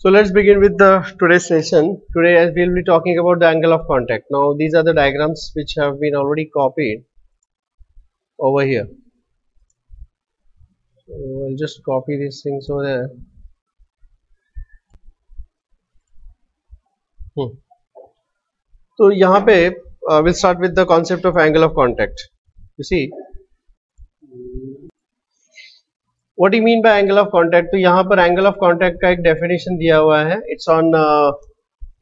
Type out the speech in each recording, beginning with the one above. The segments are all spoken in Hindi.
So let's begin with the today's session. Today we will be talking about the angle of contact. Now these are the diagrams which have been already copied over here. So I'll just copy these things over there. So यहाँ पे we'll start with the concept of angle of contact. You see, what do you mean by angle of contact? तो यहाँ पर angle of contact का एक definition दिया हुआ है. It's on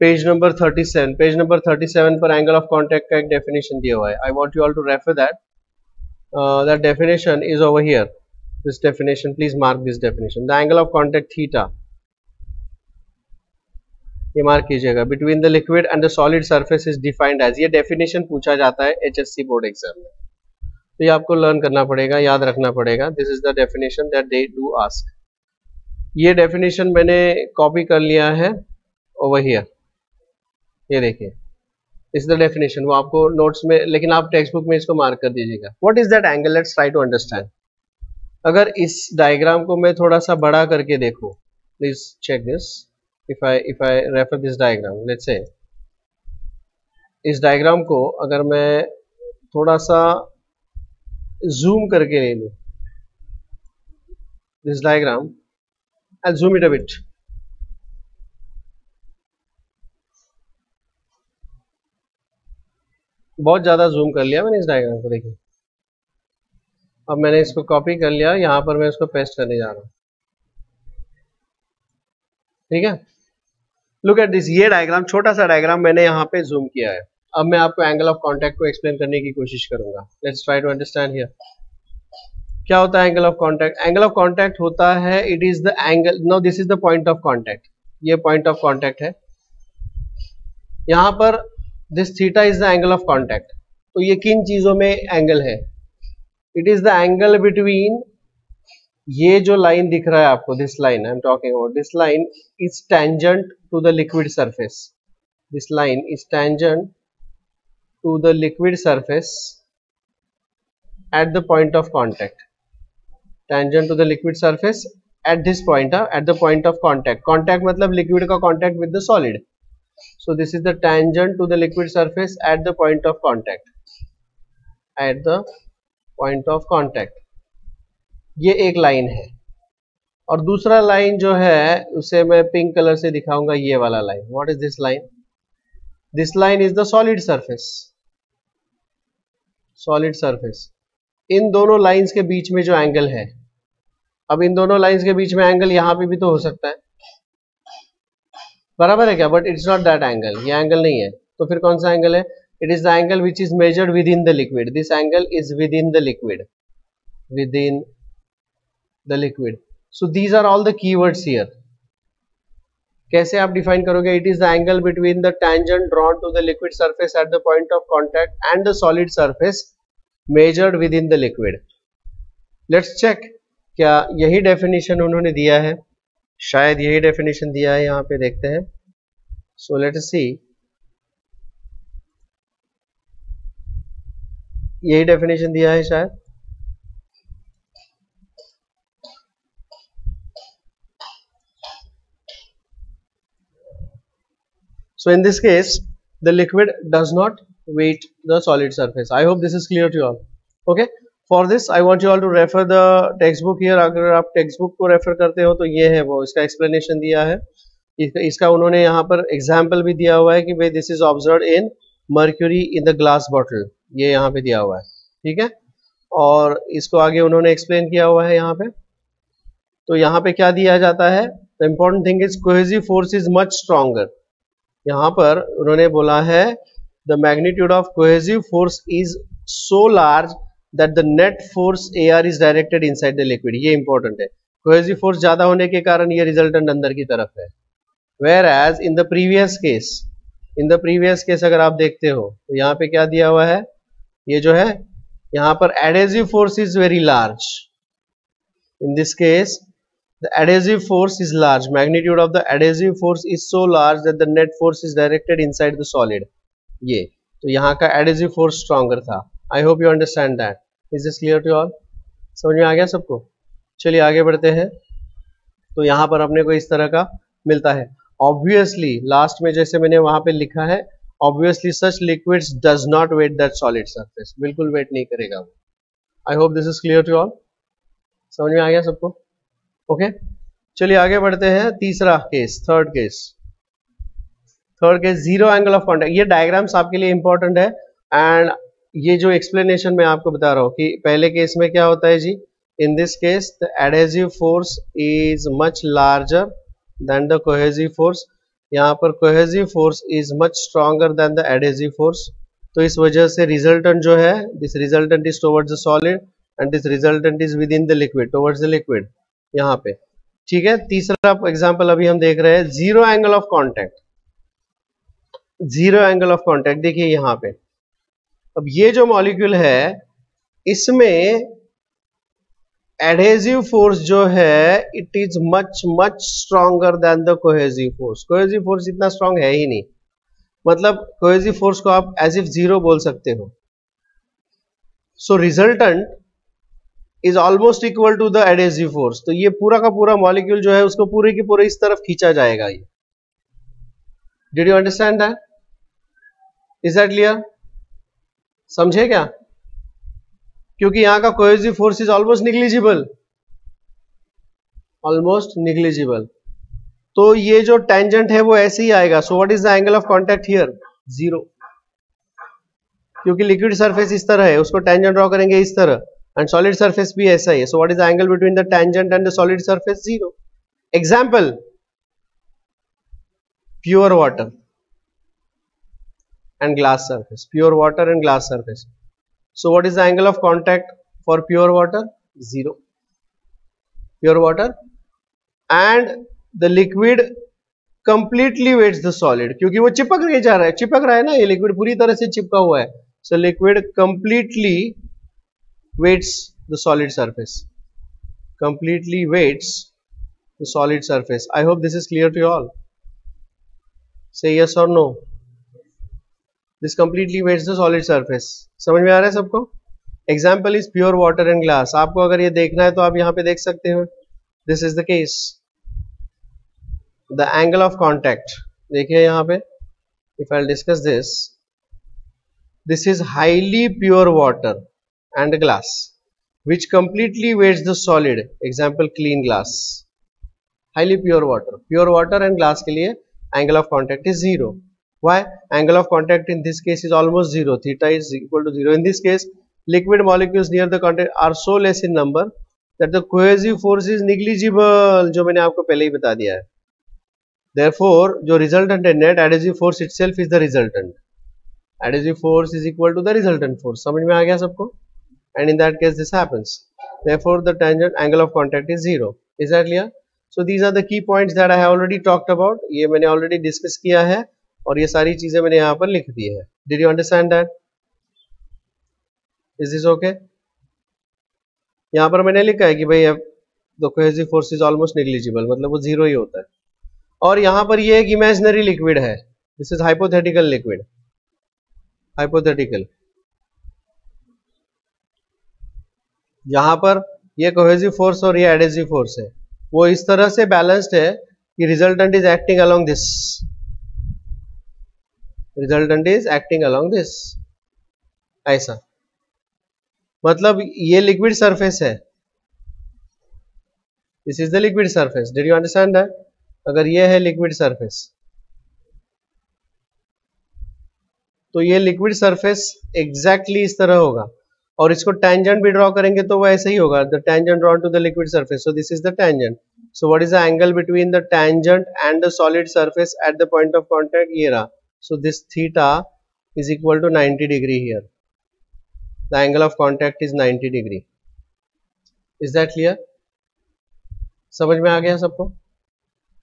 page number 37. Page number 37 पर एंगल ऑफ कॉन्टैक्ट का एक डेफिनेशन दिया हुआ है. I want you all to refer that. That definition is over here. This definition, please mark this definition. The angle of contact theta, ये मार्क कीजिएगा, between the liquid and the solid surface is defined as. ये डेफिनेशन पूछा जाता है एचएससी बोर्ड एग्जाम में, तो ये आपको लर्न करना पड़ेगा, याद रखना पड़ेगा. This is the definition that they do ask. ये डेफिनेशन मैंने कॉपी कर लिया है ओवर हियर. ये देखिए, इस द डेफिनेशन. वो आपको नोट्स में, लेकिन आप टेक्स्ट बुक में इसको मार्क कर दीजिएगा. What is that angle? Let's try to understand. अगर इस डायग्राम को मैं थोड़ा सा बड़ा करके देखूं, please check this. If I refer this diagram, let's say इस डायग्राम को अगर मैं थोड़ा सा जूम करके ले लूं, this diagram, I zoom it a bit. बहुत ज्यादा जूम कर लिया मैंने इस डायग्राम को. देखिए, अब मैंने इसको कॉपी कर लिया, यहां पर मैं इसको पेस्ट करने जा रहा हूं. ठीक है, लुक एट दिस. ये डायग्राम, छोटा सा डायग्राम मैंने यहाँ पे जूम किया है. अब मैं आपको एंगल ऑफ कॉन्टैक्ट को एक्सप्लेन करने की कोशिश करूंगा. Let's try to understand here. क्या होता है angle of contact? Angle of contact होता है, it is the angle. No, this is the point of contact. ये पॉइंट ऑफ कॉन्टैक्ट है. यहां पर this theta is the angle of contact. तो ये किन चीजों में एंगल है? It is the angle between, ये जो लाइन दिख रहा है आपको, this line I am talking about, this line is tangent to the liquid surface. This line is tangent to the liquid surface at the point of contact. Tangent to the liquid surface at this point, at the point of contact. Contact मतलब लिक्विड का contact with the solid. So this is the tangent to the liquid surface at the point of contact. At the point of contact. ये एक लाइन है. और दूसरा लाइन जो है उसे मैं पिंक कलर से दिखाऊंगा, ये वाला line. What is this line? This line is the solid surface. Solid surface. इन दोनों लाइंस के बीच में जो एंगल है, अब इन दोनों लाइंस के बीच में एंगल यहाँ पे भी तो हो सकता है, बराबर है क्या? But it's not that angle. ये एंगल नहीं है. तो फिर कौन सा एंगल है? It is the angle which is measured within the liquid. This angle is within the liquid. Within the liquid. So these are all the keywords here. कैसे आप डिफाइन करोगे? It is the angle between the tangent drawn to the liquid surface at the point of contact and the solid surface measured within the liquid. Let's check, क्या यही डेफिनेशन उन्होंने दिया है? शायद यही डेफिनेशन दिया है, यहाँ पे देखते हैं. So let us see. यही डेफिनेशन दिया है शायद. So in this case the liquid does not wet the solid surface. I hope this is clear to all. Okay, for this I want you all to refer the text book here. अगर आप टेक्स्ट बुक को रेफर करते हो तो ये है वो, इसका एक्सप्लेनेशन दिया है. इसका उन्होंने यहाँ पर एग्जाम्पल भी दिया हुआ है कि भाई this is observed in mercury in the glass bottle. ये यहाँ पे दिया हुआ है. ठीक है, और इसको आगे उन्होंने एक्सप्लेन किया हुआ है यहाँ पे. तो यहाँ पे क्या दिया जाता है? The important thing is cohesive force is much stronger. यहाँ पर उन्होंने बोला है the magnitude of cohesive force is so large that the net force AR is directed inside the liquid. ये important है. कोहेसिव फोर्स ज्यादा होने के कारण ये रिजल्टेंट अंदर की तरफ है. Whereas in the previous case अगर आप देखते हो तो यहाँ पे क्या दिया हुआ है? ये जो है यहाँ पर adhesive force is very large. In this case the adhesive force is large. Magnitude of the adhesive force is so large that the net force is directed inside the solid. ये तो यहाँ का adhesive force stronger था. I hope you understand that. Is this clear to all? समझ में आ गया सबको? चलिए आगे बढ़ते हैं. तो यहाँ पर अपने को इस तरह का मिलता है। ऑब्वियसली लास्ट में जैसे मैंने वहां पे लिखा है, obviously such liquids does not wet that solid surface, बिल्कुल वेट नहीं करेगा वो। I hope this is clear to all, समझ में आ गया सबको? ओके, चलिए आगे बढ़ते हैं। तीसरा case, third case, zero angle of contact. ये डायग्राम्स आपके लिए इंपॉर्टेंट है एंड ये जो एक्सप्लेनेशन मैं आपको बता रहा हूँ कि पहले केस में क्या होता है जी, in this case the adhesive force is much larger than the cohesive force. यहाँ पर cohesive force is much stronger than the adhesive force, तो इस वजह से रिजल्टेंट जो है, this resultant is towards the solid and this resultant is within the liquid, towards the liquid यहाँ पे। ठीक है, तीसरा एग्जांपल अभी हम देख रहे हैं, zero angle of contact. Zero angle of contact देखिए यहाँ पे, अब ये जो मॉलिक्यूल है इसमें एडहेसिव फोर्स जो है it is much much stronger than the cohesive force. Cohesive force इतना स्ट्रॉन्ग है ही नहीं, मतलब कोहेसिव फोर्स को आप एज इफ जीरो बोल सकते हो। So resultant is almost equal to the adhesive force, तो ये पूरा का पूरा मॉलिक्यूल जो है उसको पूरे की पूरे इस तरफ खींचा जाएगा। ये did you understand that? Is that clear? समझे क्या? क्योंकि यहां का cohesive force is almost negligible, almost negligible, तो ये जो टेंजेंट है वो ऐसे ही आएगा। सो what is the angle of contact here? Zero, क्योंकि लिक्विड सरफेस इस तरह है, उसको टेंजेंट ड्रॉ करेंगे इस तरह, एंड सॉलिड सरफेस भी ऐसा ही है। सो what is the angle between the tangent and the solid surface? Zero. Example, pure water and glass surface, pure water and glass surface. So what is the angle of contact for pure water? Zero. Pure water, and the liquid completely weights the solid, क्योंकि वो चिपक नहीं जा रहा है, चिपक रहा है ना, ये लिक्विड पूरी तरह से चिपका हुआ है। So liquid completely weights the solid surface, completely weights the solid surface. I hope this is clear to you all. Say yes or no. This completely weights the solid surface. समझ में आ रहा है सबको? Example is pure water and glass. आपको अगर ये देखना है तो आप यहाँ पे देख सकते हो, this is the case. The angle of contact, देखिए यहाँ पे, if I'll discuss this, this is highly pure water and glass, which completely weights the solid. Example, clean glass. Highly pure water and glass के लिए angle of contact is zero. Why? Angle of contact in this case is almost zero. Theta is equal to zero. In this case, liquid molecules near the contact are so less in number that the cohesive force is negligible, जो मैंने आपको पहले ही बता दिया है। Therefore, जो resultant है, net adhesive force itself is the resultant. Adhesive force is equal to the resultant force. समझ में आ गया सबको? And in that case, this happens. Therefore, the tangent angle of contact is zero. Is that clear? So these are the key points that I have already talked about. ये मैंने already discuss किया है और ये सारी चीजें मैंने यहाँ पर लिख दी है। Did you understand that? Is this okay? यहाँ पर मैंने लिखा है कि भाई the cohesive force is almost negligible, मतलब वो जीरो ही होता है। और यहाँ पर ये एक इमेजिनरी लिक्विड है, this is hypothetical liquid, hypothetical. यहाँ पर ये कोहेसिव फोर्स और ये एडहेसिव फोर्स है, वो इस तरह से बैलेंस्ड है कि resultant is acting along this, resultant is acting along this, ऐसा। मतलब ये लिक्विड सरफेस है, this is the liquid surface. Did you understand that? अगर ये है लिक्विड सरफेस, तो ये लिक्विड सरफेस एग्जैक्टली इस तरह होगा, और इसको टेंजेंट भी ड्रॉ करेंगे तो वो ऐसे ही होगा, the tangent drawn to the liquid surface. So this is the tangent. So what is the angle between the tangent and the solid surface at the point of contact? ये रहा। So this theta is equal to 90 degree here, the angle of contact is 90 degree. Is that clear? समझ में आ गया सबको?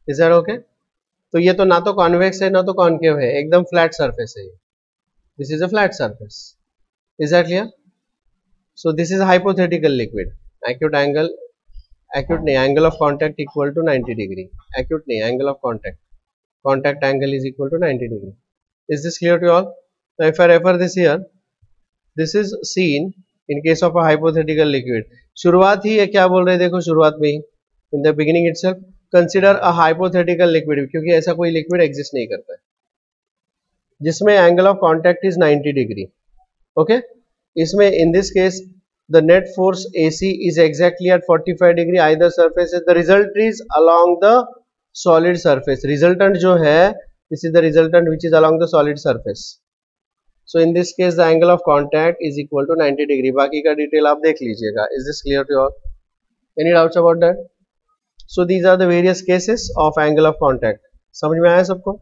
Is that okay? तो ये तो ना तो कॉन्वेक्स है ना तो कॉन्केव है, एकदम फ्लैट सरफेस है ये, this is a flat surface. Is that clear? So this is a hypothetical liquid. Acute angle of contact equal to 90 degree. Acute नहीं, angle of contact. Contact angle is equal to 90 degree. Is this clear to you all? Now if I refer this here, this is seen in case of a hypothetical liquid. शुरुआत ही ये क्या बोल रहे हैं, देखो शुरुआत में ही, in the beginning itself, consider a hypothetical liquid, क्योंकि ऐसा कोई लिक्विड एग्जिस्ट नहीं करता है जिसमें angle of contact is 90 degree. Okay, इसमें in this case the net force AC is exactly at 45 degree either surface. The result is along the solid surface. Resultant जो है, this is the resultant which is along the solid surface. So in this case the angle of contact is equal to 90 degree. बाकी का डिटेल आप देख लीजिएगा. Is this clear to you all? Any doubts about that? So these are the various cases of angle of contact. समझ में आया सबको?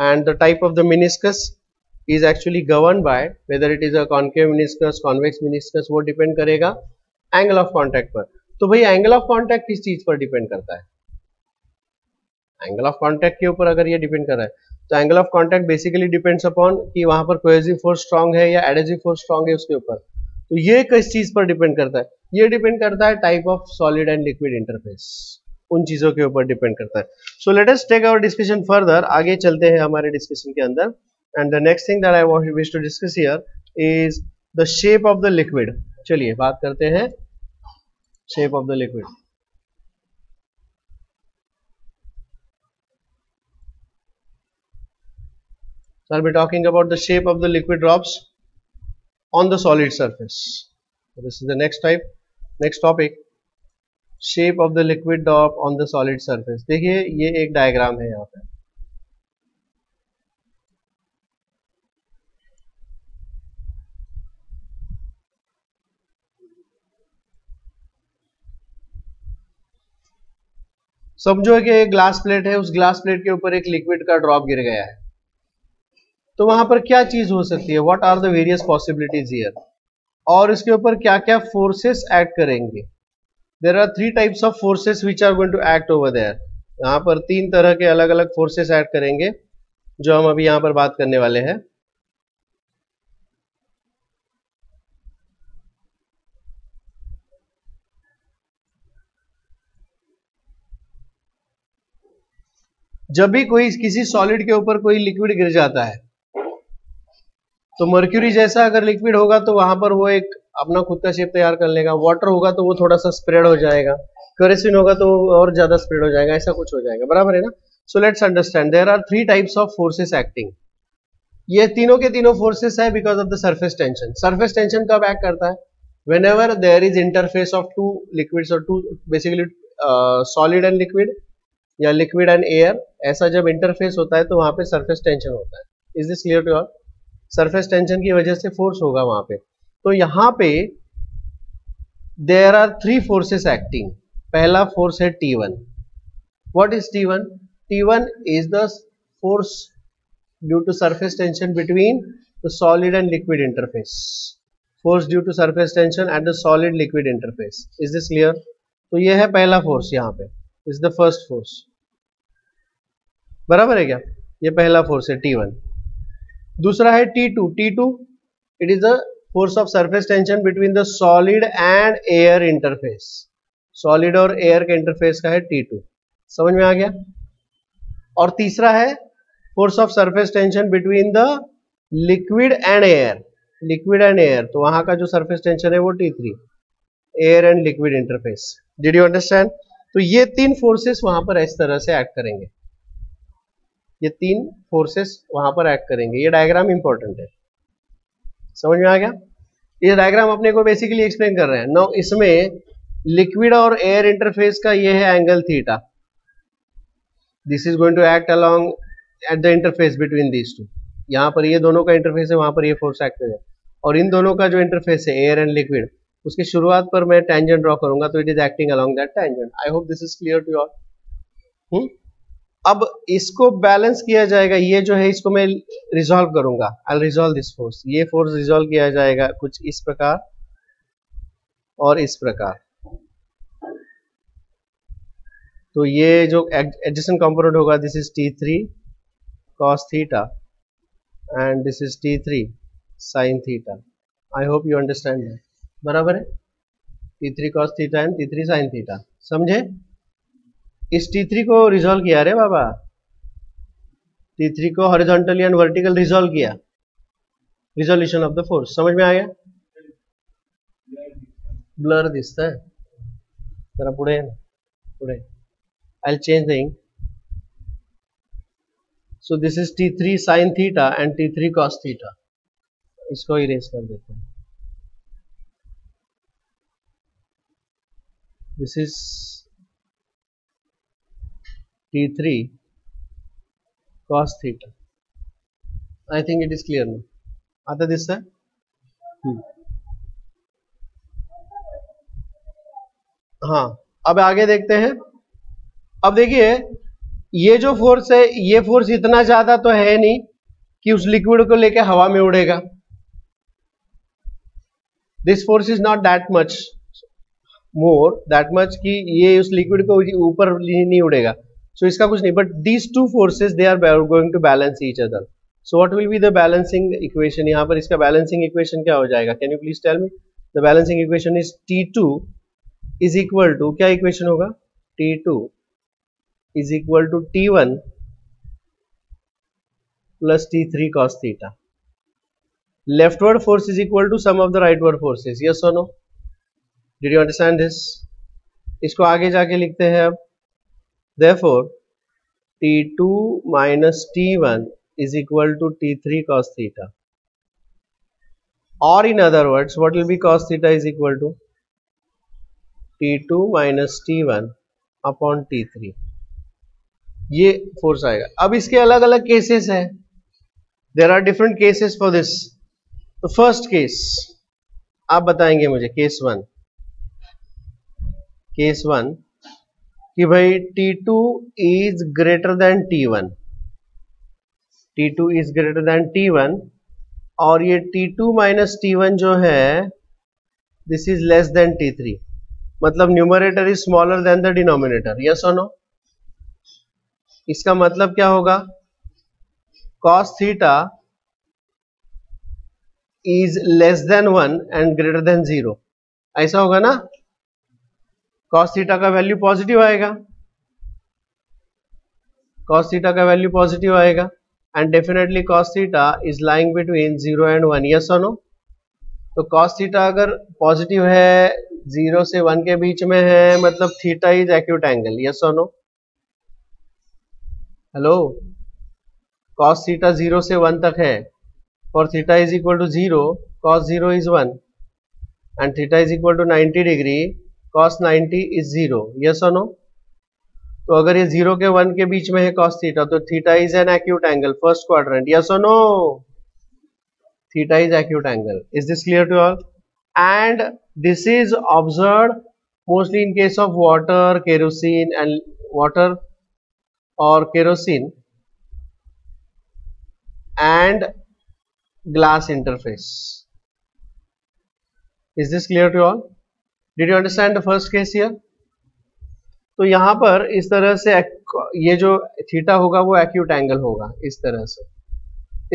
And the type of the meniscus is actually governed by whether it is a concave meniscus, convex meniscus, वो डिपेंड करेगा एंगल ऑफ कांटेक्ट पर. तो भाई एंगल ऑफ कांटेक्ट किस चीज पर डिपेंड करता है? एंगल ऑफ कांटेक्ट के ऊपर अगर ये डिपेंड कर रहा है तो angle of contact basically depends upon कि वहां पर कोहेसिव फोर्स स्ट्रांग है या एडहेसिव फोर्स स्ट्रांग है उसके ऊपर. तो ये किस चीज पर डिपेंड करता है? ये डिपेंड करता है type of solid and liquid interface, उन चीजों के ऊपर डिपेंड करता है. So let us take our discussion further. आगे चलते हैं हमारे डिस्कशन के अंदर. And the next thing that I wish to discuss here is the shape of the liquid. चलिए बात करते हैं shape of the liquid. So I'll be talking about the shape of the liquid drops on the solid surface. So this is the next topic. Shape of the liquid drop on the solid surface. देखिए ये एक डायग्राम है यहाँ पे. समझो कि एक ग्लास प्लेट है, उस ग्लास प्लेट के ऊपर एक लिक्विड का ड्रॉप गिर गया है. तो वहां पर क्या चीज हो सकती है? What are the various possibilities here, और इसके ऊपर क्या क्या फोर्सेस एक्ट करेंगे? There are 3 types of forces which are going to act over there. यहाँ पर 3 तरह के अलग अलग फोर्सेस एक्ट करेंगे जो हम अभी यहाँ पर बात करने वाले हैं. जब भी कोई किसी सॉलिड के ऊपर कोई लिक्विड गिर जाता है तो मर्क्यूरी जैसा अगर लिक्विड होगा तो वहां पर वो एक अपना खुद का शेप तैयार कर लेगा. वाटर होगा तो वो थोड़ा सा स्प्रेड हो जाएगा. केरोसिन होगा तो और ज्यादा स्प्रेड हो जाएगा. ऐसा कुछ हो जाएगा, बराबर है ना? So let's understand there are 3 types of forces acting. ये तीनों के तीनों फोर्सेस है because of the surface tension. Surface tension कब एक्ट करता है? Whenever there is interface of 2 liquids और 2 बेसिकली सॉलिड एंड लिक्विड या लिक्विड एंड एयर. ऐसा जब इंटरफेस होता है तो वहां पे सरफेस टेंशन होता है. Is this clear to all? Surface tension की वजह से फोर्स होगा वहां पे. तो यहां पे देयर आर 3 फोर्सेस एक्टिंग. पहला फोर्स है T1. What is T1? T1 is the force due to surface tension between the solid and liquid interface. Force due to surface tension at the solid liquid interface. Is this clear? तो ये है पहला फोर्स. यहाँ पे इज द फर्स्ट फोर्स. बराबर है क्या? ये पहला फोर्स है T1. दूसरा है T2. T2 it is the force of surface tension between the solid and air interface. Solid और एयर के इंटरफेस का है T2. समझ में आ गया? और तीसरा है force of surface tension between the liquid and air. Liquid and air, तो वहां का जो सरफेस टेंशन है वो T3. Air and liquid interface. Did you understand? तो ये 3 फोर्सेस वहां पर इस तरह से एक्ट करेंगे. ये 3 फोर्सेस वहां पर एक्ट करेंगे. ये डायग्राम इंपॉर्टेंट है. समझ में आ गया? ये डायग्राम अपने को बेसिकली एक्सप्लेन कर रहे हैं. नाउ इसमें लिक्विड और एयर इंटरफेस का ये है angle theta. This is going to act along at the interface between these two. यहाँ पर ये दोनों का इंटरफेस है, वहां पर ये फोर्स एक्ट करेगा. और इन दोनों का जो इंटरफेस है एयर एंड लिक्विड, उसकी शुरुआत पर मैं टेंजेंट ड्रॉ करूंगा तो it is acting along that tangent. I hope this is clear to all. अब इसको बैलेंस किया जाएगा. ये जो है इसको मैं रिजॉल्व करूंगा. I will resolve this force. ये फोर्स रिजॉल्व किया जाएगा कुछ इस प्रकार और इस प्रकार. तो ये जो एडजेसेंट कंपोनेंट होगा this is T3 cos theta and this is T3 sin theta. I hope you understand that. बराबर है? T3 cos theta and T3 sin theta. समझे? इस T3 को रिजॉल्व किया रे बाबा. T3 को हॉरिजॉन्टली एंड वर्टिकल रिजॉल्व किया. Resolution of the force. समझ में आ गया? ब्लर दिसता है जरा पुढे पुढे. I'll change the ink. So this is T3 sin theta and T3 cos theta. इसको इरेज कर देते हैं. This is T3 cos theta. I think it is clear now. आता दिस है. हाँ, अब आगे देखते हैं. अब देखिए ये जो फोर्स है, ये फोर्स इतना ज्यादा तो है नहीं कि उस लिक्विड को लेके हवा में उड़ेगा. This force is not that much more, that much कि ये उस लिक्विड को ऊपर नहीं उड़ेगा. सो इसका कुछ नहीं. But these two forces they are going to balance each other. So what will be the balancing equation? यहाँ पर इसका बैलेंसिंग इक्वेशन क्या हो जाएगा? Can you please tell me? The balancing equation is T2 is equal to, क्या इक्वेशन होगा? T2 is equal to T1 plus T3 cos theta. Leftward force is equal to sum of the rightward forces. Yes or no? Did you understand this? इसको आगे जाके लिखते हैं अब. Therefore, T2 minus T1 is equal to T3 cos theta. Or in other words, what will be cos theta is equal to T2 minus T1 upon T3. ये फोर्स आएगा. अब इसके अलग अलग केसेस हैं. There are different cases for this. तो फर्स्ट केस आप बताएंगे मुझे. केस वन कि भाई T2 is greater than T1. T2 is greater than T1 और ये T2 माइनस T1 जो है this is less than T3. मतलब numerator is smaller than the denominator. Yes और नो? इसका मतलब क्या होगा? cos theta is less then 1 and greater than 0. ऐसा होगा ना? cos थीटा का वैल्यू पॉजिटिव आएगा. cos थीटा का वैल्यू पॉजिटिव आएगा and definitely cos theta is lying between 0 and 1. Yes और नो? तो cos थीटा अगर पॉजिटिव है, 0 से 1 के बीच में है, मतलब theta is acute angle. Yes और नो? हेलो, cos थीटा 0 से 1 तक है. और theta is equal to 0, cos 0 is 1 and theta is equal to 90 degree, cos 90 is 0. Yes और नो? तो अगर ये 0 के 1 के बीच में है cos थीटा, तो theta is an acute angle first quadrant. Yes और no? Theta is acute angle. Is this clear to all? And this is observed mostly in case of water, kerosene and water or kerosene and glass interface. Is this clear to all? Did you understand the first case here? तो यहां पर इस तरह से ये जो थीटा होगा वो एक्यूट एंगल होगा इस तरह से.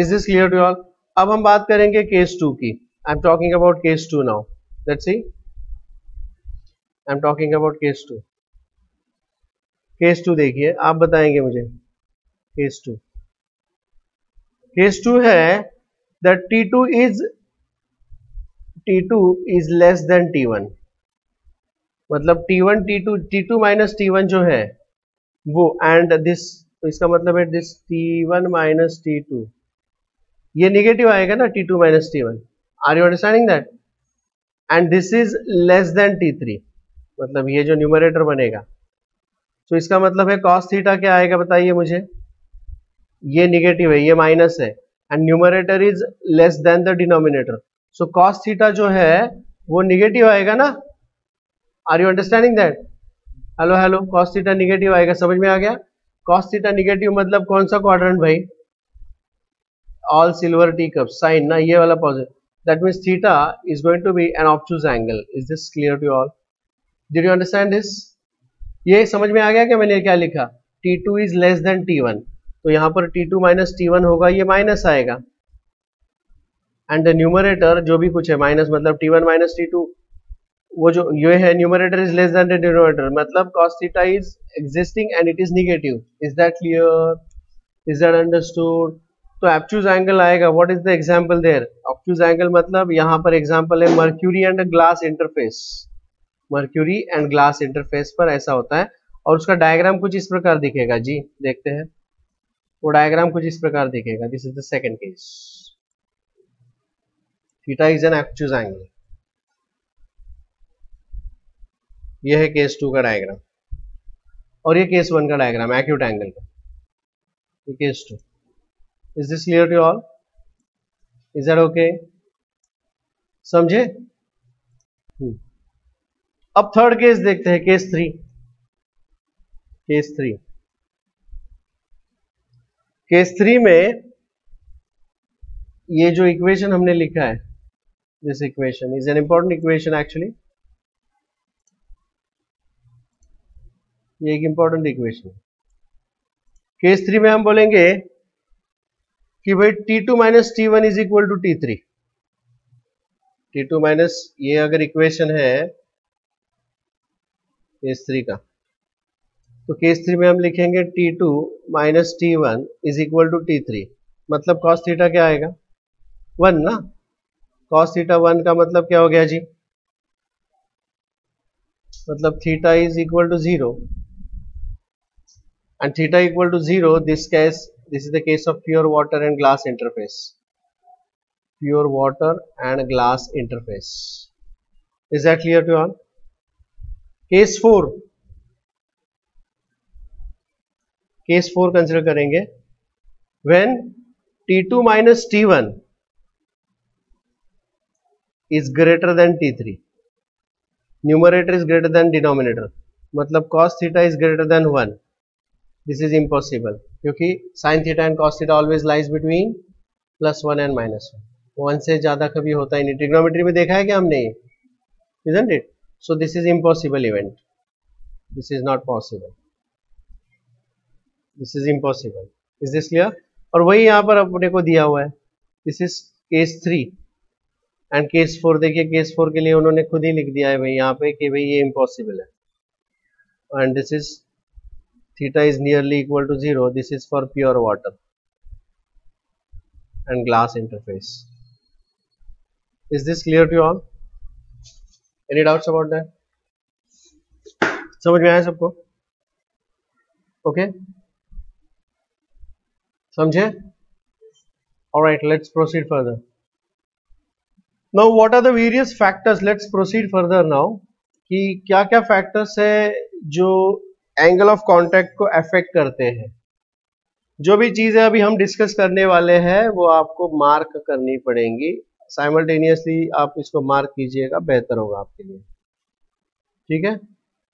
Is this clear to all? अब हम बात करेंगे केस 2 की. I am talking about case 2 now. Let's see. I am talking about case 2. Case 2 देखिए, आप बताएंगे मुझे. केस 2 है that T2 is less than T1. मतलब T2 माइनस T1 जो है वो एंड दिस, तो इसका मतलब है दिस T1 माइनस T2 ये निगेटिव आएगा ना T2 minus T1. Are you understanding that? And this is less than T3. मतलब ये जो न्यूमरेटर बनेगा, तो इसका मतलब है cos थीटा क्या आएगा बताइए मुझे? ये निगेटिव है, ये माइनस है and numerator is less than the denominator. So cos theta जो है वो निगेटिव आएगा ना? Are you understanding that? Hello, cos theta negative आएगा. समझ में आ गया? cos थीटा निगेटिव मतलब कौन सा क्वाड्रेंट भाई? All silver tea cup sine ना, ये वाला positive. That means theta is going to be an obtuse angle. Is this clear to all? Did you understand this? ये समझ में आ गया क्या मैंने क्या लिखा? T2 is less then T1. तो यहां पर T2 माइनस T1 होगा, ये माइनस आएगा एंड द न्यूमरेटर जो भी कुछ है माइनस, मतलब T1 माइनस T2 वो जो ये है numerator is less than the denominator. मतलब cos theta is existing and it is negative. Is that clear? Is that understood? तो ऑब्टूज एंगल आएगा. What is the example there? Obtuse angle मतलब यहां पर एग्जांपल है mercury and glass interface. Mercury and glass interface पर ऐसा होता है. और उसका डायग्राम कुछ इस प्रकार दिखेगा जी, देखते हैं। वो डायग्राम कुछ इस प्रकार दिखेगा। This is the second case, theta is an acute angle. ये है केस 2 का डायग्राम, और ये केस 1 का डायग्राम एक्यूट एंगल का। ये case 2। Is this clear to all? Is that okay? समझे? अब थर्ड केस देखते हैं, केस 3। केस 3, केस 3 में ये जो इक्वेशन हमने लिखा है, this equation is an important equation actually. ये एक इंपॉर्टेंट इक्वेशन है। केस 3 में हम बोलेंगे कि भाई T2 minus T1 is equal to T3। T2 minus, ये अगर इक्वेशन है केस 3 का, तो केस 3 में हम लिखेंगे T2 minus T1 is equal to T3। मतलब cos थीटा क्या आएगा? 1 ना। cos थीटा 1 का मतलब क्या हो गया जी? मतलब theta is equal to 0, and theta equal to 0, this is the case of pure water and glass interface. Pure water and glass interface. Is that clear to all? Case 4. Case 4 consider करेंगे when T2 minus T1 is greater than T3. Numerator is greater than denominator. मतलब cos theta is greater than 1. This is impossible, क्योंकि sine theta and cos theta always lies between +1 and -1। 1 से ज्यादा कभी होता ही नहीं। ट्रिग्नोमेट्री में देखा है क्या हमने? Isn't it? So this is impossible event. This is not possible, this is impossible. Is this clear? और वही यहाँ पर अपने को दिया हुआ है। This is case 3 and case 4। देखिए केस 4 के लिए उन्होंने खुद ही लिख दिया है भाई यहाँ पे कि भाई ये इम्पॉसिबल है। And this is theta is nearly equal to 0. This is for pure water and glass interface. Is this clear to you all? Any doubts about that? समझ में आया सबको? Okay? समझे? Alright, let's proceed further. Now, what are the various factors? Let's proceed further now. कि क्या क्या factors है जो एंगल ऑफ कांटेक्ट को अफेक्ट करते हैं। जो भी चीजें अभी हम डिस्कस करने वाले हैं वो आपको मार्क करनी पड़ेंगी। साइमल्टेनियसली आप इसको मार्क कीजिएगा, बेहतर होगा आपके लिए। ठीक है?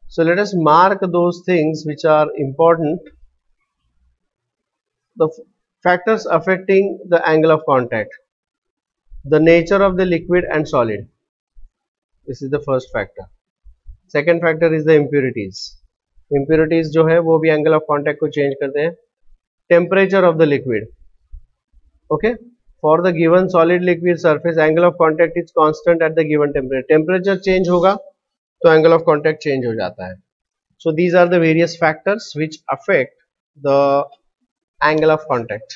So let us mark those things which are important, the factors affecting the angle of contact, the nature of the liquid and solid. This is the first factor. Second factor is the impurities. Impurities जो है वो भी एंगल ऑफ कांटेक्ट को चेंज करते हैं। Temperature of the liquid, okay, for the given solid liquid surface angle of contact is constant at the given temperature. Temperature change होगा तो एंगल ऑफ कांटेक्ट चेंज हो जाता है। So these are the various factors which affect the angle of contact.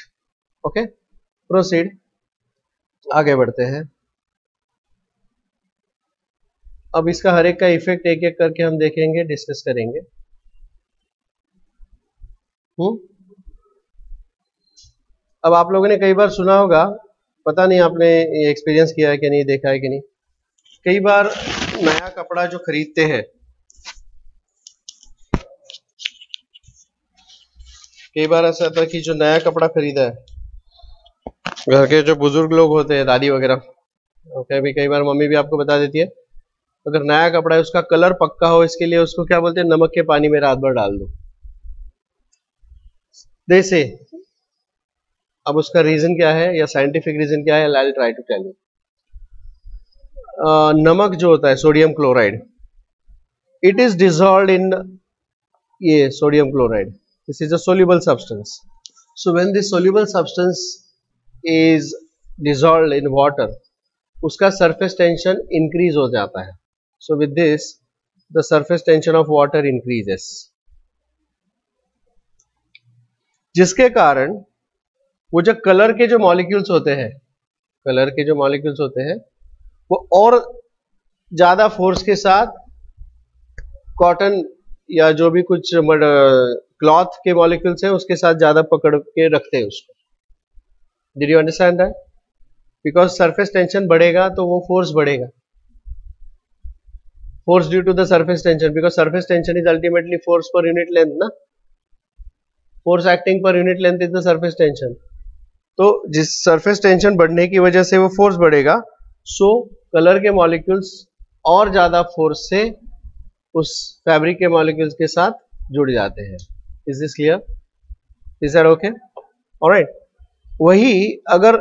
Okay, proceed, आगे बढ़ते हैं। अब इसका हर एक का इफेक्ट एक एक करके हम देखेंगे, डिस्कस करेंगे। अब आप लोगों ने कई बार सुना होगा, पता नहीं आपने एक्सपीरियंस किया है कि नहीं, देखा है कि नहीं। कई बार नया कपड़ा जो खरीदते हैं, कई बार ऐसा होता है कि जो नया कपड़ा खरीदा है, घर के जो बुजुर्ग लोग होते हैं, दादी वगैरह, भी कई बार मम्मी भी आपको बता देती है, अगर नया कपड़ा है उसका कलर पक्का हो, इसके लिए उसको क्या बोलते हैं, नमक के पानी में रात भर डाल दो। जैसे अब उसका रीजन क्या है या साइंटिफिक रीजन क्या है, I try to tell you. नमक जो होता है, sodium chloride, it is dissolved in ये sodium chloride, this is a soluble substance. So when this soluble substance is dissolved in water, उसका सरफेस टेंशन इंक्रीज हो जाता है। So with this the surface tension of water increases, जिसके कारण वो जो कलर के जो मॉलिक्यूल्स होते हैं, कलर के जो मॉलिक्यूल्स होते हैं वो और ज्यादा फोर्स के साथ कॉटन या जो भी कुछ क्लॉथ के मॉलिक्यूल्स है उसके साथ ज्यादा पकड़ के रखते हैं उसको। Did you understand that? Because surface tension बढ़ेगा तो वो फोर्स बढ़ेगा, force due to the surface tension, because surface tension is ultimately force per unit length ना, force acting per unit length is the surface tension. तो जिस सरफेस टेंशन बढ़ने की वजह से वो फोर्स बढ़ेगा, सो कलर के मॉलिक्यूल्स और ज्यादा फोर्स से उस फैब्रिक के मॉलिक्यूल्स के साथ जुड़ जाते हैं। Is this clear? Is that okay? Alright. वही अगर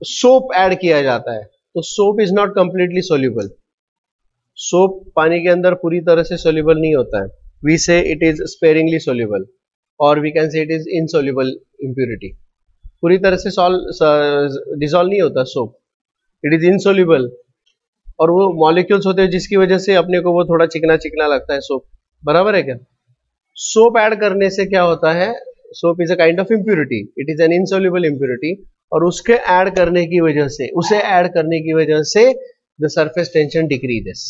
सोप ऐड किया जाता है तो soap is not completely soluble. Soap पानी के अंदर पूरी तरह से सोल्यूबल नहीं होता है। We say it is sparingly soluble और we can say it is insoluble impurity. पूरी तरह से डिसॉल्व नहीं होता सोप, इट इज इनसोल्यूबल। और वो मॉलिक्यूल्स होते हैं जिसकी वजह से अपने को वो थोड़ा चिकना चिकना लगता है सोप। बराबर है क्या? सोप ऐड करने से क्या होता है, soap is a kind of impurity, it is an insoluble impurity, और उसके ऐड करने की वजह से, उसे ऐड करने की वजह से the surface tension decreases.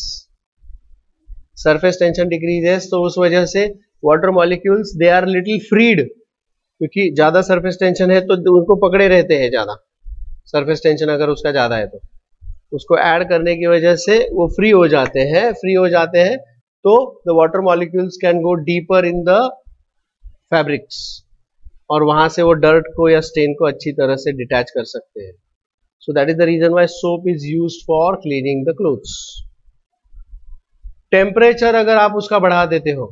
Surface tension decreases तो उस वजह से water molecules they are little freed, क्योंकि ज्यादा सरफेस टेंशन है तो उनको पकड़े रहते हैं ज्यादा। सरफेस टेंशन अगर उसका ज्यादा है तो उसको ऐड करने की वजह से वो फ्री हो जाते हैं, फ्री हो जाते हैं तो the water molecules can go deeper in the fabrics, और वहां से वो डर्ट को या स्टेन को अच्छी तरह से डिटैच कर सकते हैं। So that is the reason why soap is used for cleaning the clothes. Temperature अगर आप उसका बढ़ा देते हो,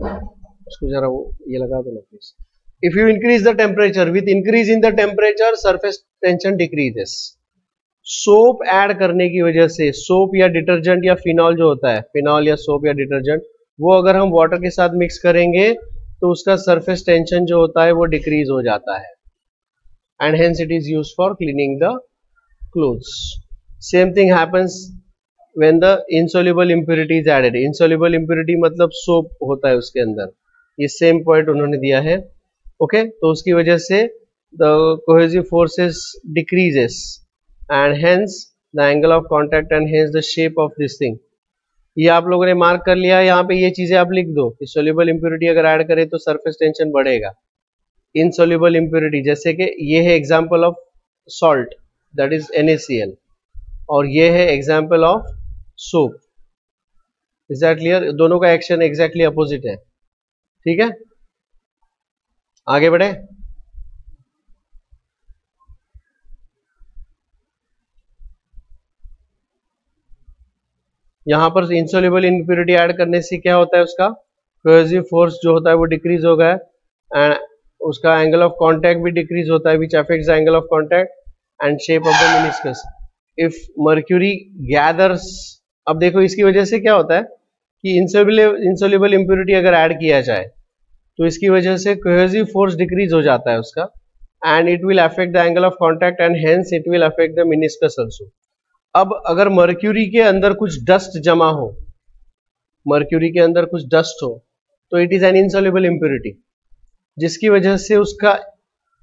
उसको जरा वो ये लगा दो ना please. If you increase the temperature, with increase in the temperature surface tension decreases. Soap add करने की वजह से, सोप या डिटर्जेंट या फिनॉल जो होता है, फिनॉल या सोप या डिटर्जेंट, वो अगर हम वाटर के साथ मिक्स करेंगे तो उसका सरफेस टेंशन जो होता है वो डिक्रीज हो जाता है, and hence it is used for cleaning the clothes. Same thing happens when the insoluble impurity is added. Insoluble impurity मतलब सोप होता है उसके अंदर, ये सेम पॉइंट उन्होंने दिया है। ओके, तो उसकी वजह से the cohesive forces decreases and hence the angle of contact and hence the shape of this thing। ये आप लोगों ने मार्क कर लिया, यहाँ पे ये चीजें आप लिख दो कि सोल्यूबल इम्प्यूरिटी अगर ऐड करें तो सरफेस टेंशन बढ़ेगा। इनसोल्यूबल इम्प्यूरिटी जैसे कि ये है example of salt, that is NaCl, और ये है example of soap. Is that clear? दोनों का एक्शन एग्जैक्टली अपोजिट है। ठीक है, आगे बढ़े। यहाँ पर इंसोल्यूबल इम्प्यूरिटी ऐड करने से क्या होता है, उसका कोहेसिव फोर्स जो होता है वो डिक्रीज हो गया, एंड उसका एंगल ऑफ कांटेक्ट भी डिक्रीज होता है, which affects the angle of contact and shape of the meniscus. If mercury gathers, अब देखो इसकी वजह से क्या होता है कि इंसोल्यूबल इम्प्यूरिटी अगर ऐड किया जाए तो इसकी वजह से कोहेसिव फोर्स डिक्रीज हो जाता है उसका, and it will affect the angle of contact and hence it will affect the meniscus also. अब अगर मर्क्यूरी के अंदर कुछ डस्ट जमा हो, मर्क्यूरी के अंदर कुछ डस्ट हो, तो it is an insoluble impurity, जिसकी वजह से उसका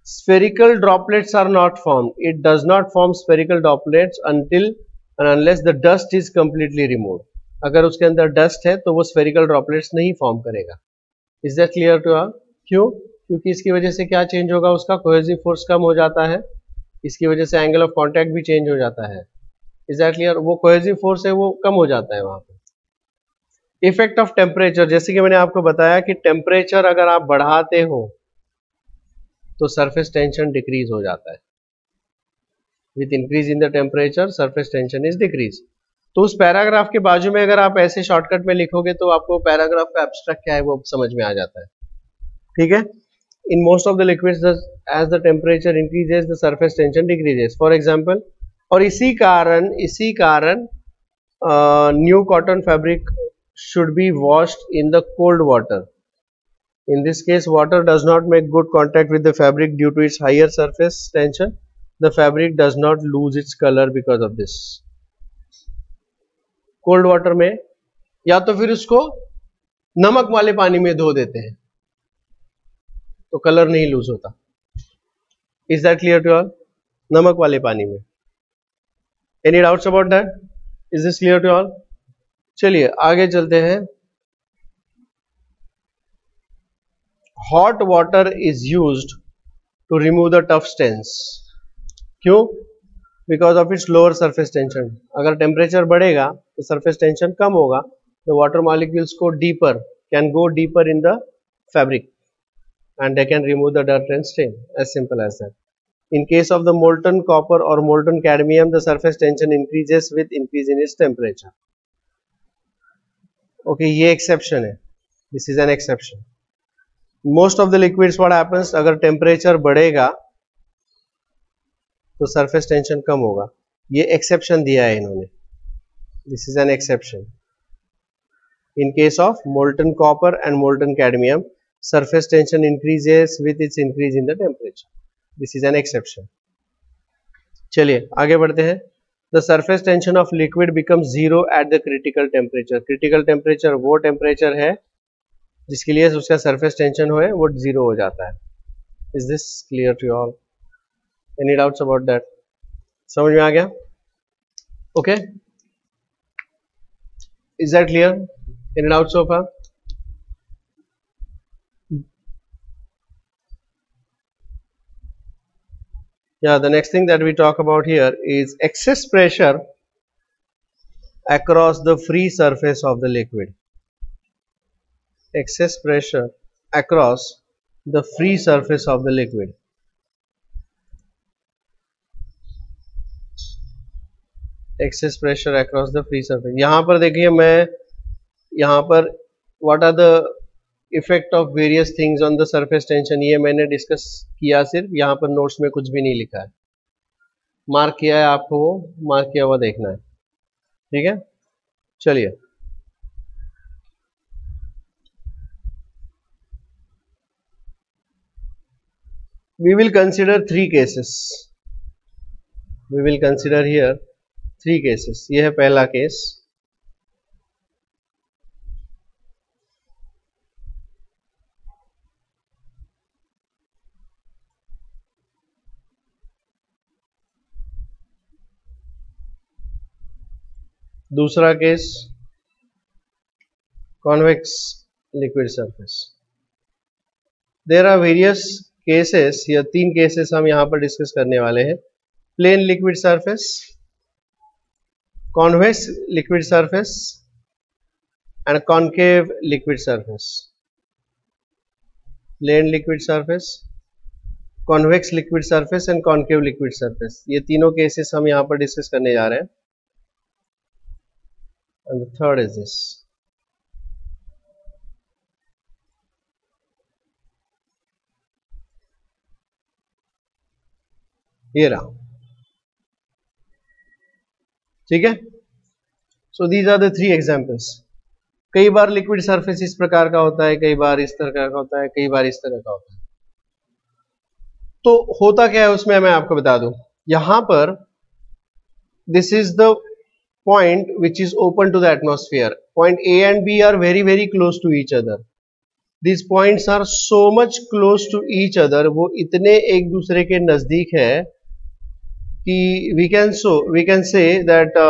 spherical droplets are not formed. It does not form spherical droplets until and unless the dust is completely removed. अगर उसके अंदर डस्ट है तो वो spherical droplets नहीं फॉर्म करेगा। Is that clear to all? क्यों? क्योंकि इसकी वजह से क्या चेंज होगा, उसका कोहेसिव फोर्स कम हो जाता है, इसकी वजह से एंगल ऑफ कांटेक्ट भी चेंज हो जाता है। Is that clear? वो कोहेसिव फोर्स है वो कम हो जाता है वहां पे। इफेक्ट ऑफ टेम्परेचर, जैसे कि मैंने आपको बताया कि टेम्परेचर अगर आप बढ़ाते हो तो सरफेस टेंशन डिक्रीज हो जाता है। With increase in the temperature surface tension is decrease. तो उस पैराग्राफ के बाजू में अगर आप ऐसे शॉर्टकट में लिखोगे तो आपको पैराग्राफ का एब्स्ट्रैक्ट क्या है वो समझ में आ जाता है। ठीक है, in most of the liquids as the temperature increases the surface tension decreases. For example, और इसी कारण new cotton fabric should be washed in the cold water. In this case, water does not make good contact with the fabric due to its higher surface tension. The fabric does not lose its color because of this. Cold water में या तो फिर उसको नमक वाले पानी में धो देते हैं तो कलर नहीं लूज होता। Is that clear to all? नमक वाले पानी में। Any doubts about that? Is this clear to all? चलिए आगे चलते हैं। Hot water is used to remove the tough stains. क्यों? Because of its lower surface tension. अगर टेम्परेचर बढ़ेगा तो सरफेस टेंशन कम होगा, तो वाटर मॉलिक्यूल्स को deeper can go deeper in the fabric and they can remove the dirt and stain, as simple as that. In case of the molten copper or molten cadmium, the surface tension increases with increase in its temperature. Okay, ये exception है, this is an exception. Most of the liquids what happens, अगर temperature बढ़ेगा तो surface tension कम होगा, ये exception दिया है इन्होंने, this is an exception. In case of molten copper and molten cadmium, surface tension increases with its increase in the temperature. This is an exception. चलिए आगे बढ़ते हैं। The surface tension of liquid becomes zero at the critical temperature. Critical temperature वो temperature है जिसके लिए उसका surface tension हो वो zero हो जाता है। Is this clear to you all? Any doubts about that? समझ में आ गया? Okay. Is that clear? Any doubts so far? Yeah, the next thing that we talk about here is excess pressure across the free surface of the liquid. Excess pressure across the free surface of the liquid. Excess pressure across the free surface. यहाँ पर देखिए, मैं यहाँ पर what are the effect of various things on the surface tension, ये मैंने डिस्कस किया, सिर्फ यहाँ पर नोट्स में कुछ भी नहीं लिखा है, मार्क किया है, आपको वो मार्क किया हुआ देखना है, ठीक है। चलिए we will consider three cases, we will consider here three cases. ये है पहला केस, दूसरा case convex liquid surface. There are various cases, या तीन केसेस हम यहां पर डिस्कस करने वाले हैं। Plane liquid surface, convex liquid surface and concave liquid surface. Plane liquid surface, convex liquid surface and concave liquid surface, ये तीनों केसेस हम यहां पर डिस्कस करने जा रहे हैं। And the third is this. ये रहा, ठीक है। So these are the three examples. कई बार लिक्विड सरफेस इस प्रकार का होता है, कई बार इस तरह का होता है, कई बार इस तरह का होता है। तो होता क्या है उसमें मैं आपको बता दूं। यहां पर this is the point which is open to the atmosphere. Point A and B are very close to each other. These points are so much close to each other. वो इतने एक दूसरे के नजदीक है कि we can say that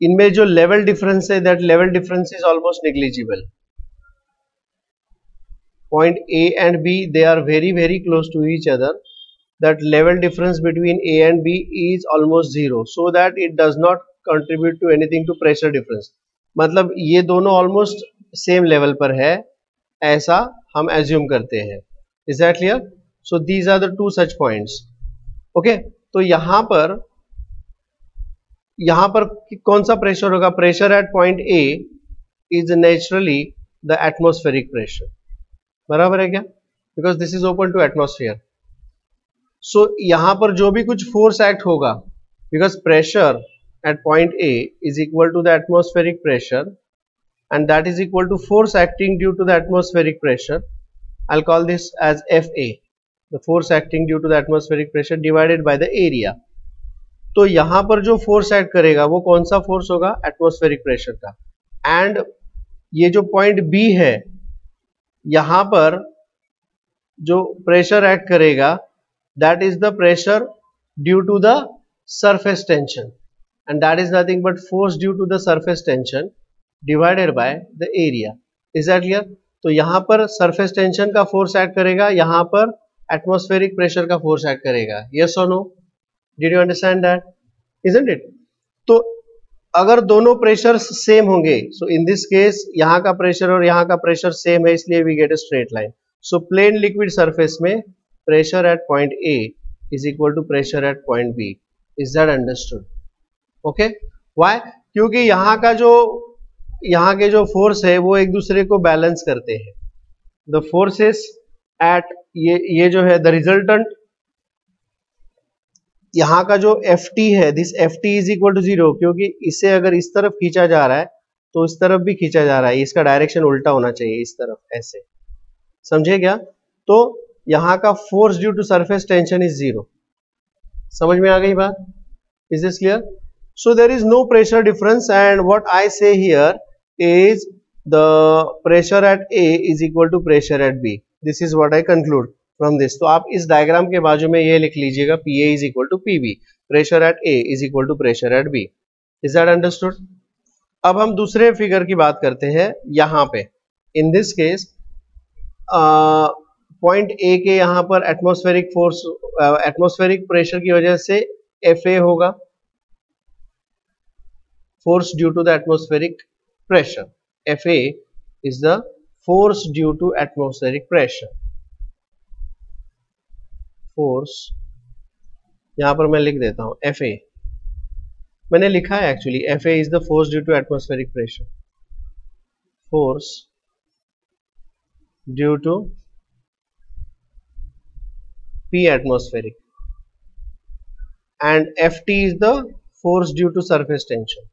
इनमें जो लेवल डिफरेंस है, that level difference is almost negligible. Point A and B, they are very close to each other. That level difference between A and B is almost zero, so that it does not contribute to anything to pressure difference. मतलब ये दोनों almost same level पर है, ऐसा हम assume करते हैं। Is that clear? So these are the two such points. Okay, तो यहाँ पर कौन सा प्रेशर होगा? Pressure at point A is naturally the atmospheric pressure. बराबर है क्या? Because this is open to atmosphere. सो यहां पर जो भी कुछ फोर्स एक्ट होगा, because pressure at point A is equal to the atmospheric pressure and that is equal to force acting due to the atmospheric pressure. I will call this as FA, the force acting due to the atmospheric pressure divided by the area. तो यहां पर जो फोर्स एक्ट करेगा वो कौन सा फोर्स होगा? एटमॉस्फेरिक प्रेशर का। एंड ये जो पॉइंट B है, यहां पर जो प्रेशर एक्ट करेगा that is the pressure due to the surface tension, and that is nothing but force due to the surface tension divided by the area. Is that clear? तो यहाँ पर surface tension का force act करेगा, यहाँ पर atmospheric pressure का force act करेगा. Yes or no? Did you understand that? Isn't it? तो अगर दोनों प्रेशर सेम होंगे, सो इन दिस केस यहाँ का प्रेशर और यहाँ का प्रेशर सेम है, इसलिए we get a straight line. So plane liquid surface में pressure at point A is equal to pressure at point B. Is that understood? Okay. Why? क्योंकि यहाँ के जो फोर्स है वो एक दूसरे को बैलेंस करते हैं. द फोर्सेस एट ये जो है द रिजल्टेंट, यहाँ का जो Ft है, this Ft is equal to 0, क्योंकि इसे अगर इस तरफ खींचा जा रहा है तो इस तरफ भी खींचा जा रहा है. इसका डायरेक्शन उल्टा होना चाहिए, इस तरफ ऐसे. समझे क्या? तो यहाँ का force due to surface tension is 0. समझ में आ गई बात? Is this clear? So there is no pressure difference and what I say here is the pressure at A is equal to pressure at B. This is what I conclude from this. तो आप इस डायग्राम के बाजू में ये लिख लीजिएगा, PA is equal to PB, pressure at A is equal to pressure at B. Is that understood? अब हम दूसरे फिगर की बात करते हैं. यहाँ पे इन दिस केस पॉइंट A के यहाँ पर एटमॉस्फेरिक फोर्स, एटमॉस्फेरिक प्रेशर की वजह से FA होगा, force due to the atmospheric pressure. FA is the force due to atmospheric pressure. Force यहां पर मैं लिख देता हूं, FA मैंने लिखा है actually. FA is the force due to atmospheric pressure. Force due to P atmospheric and FT is the force due to surface tension.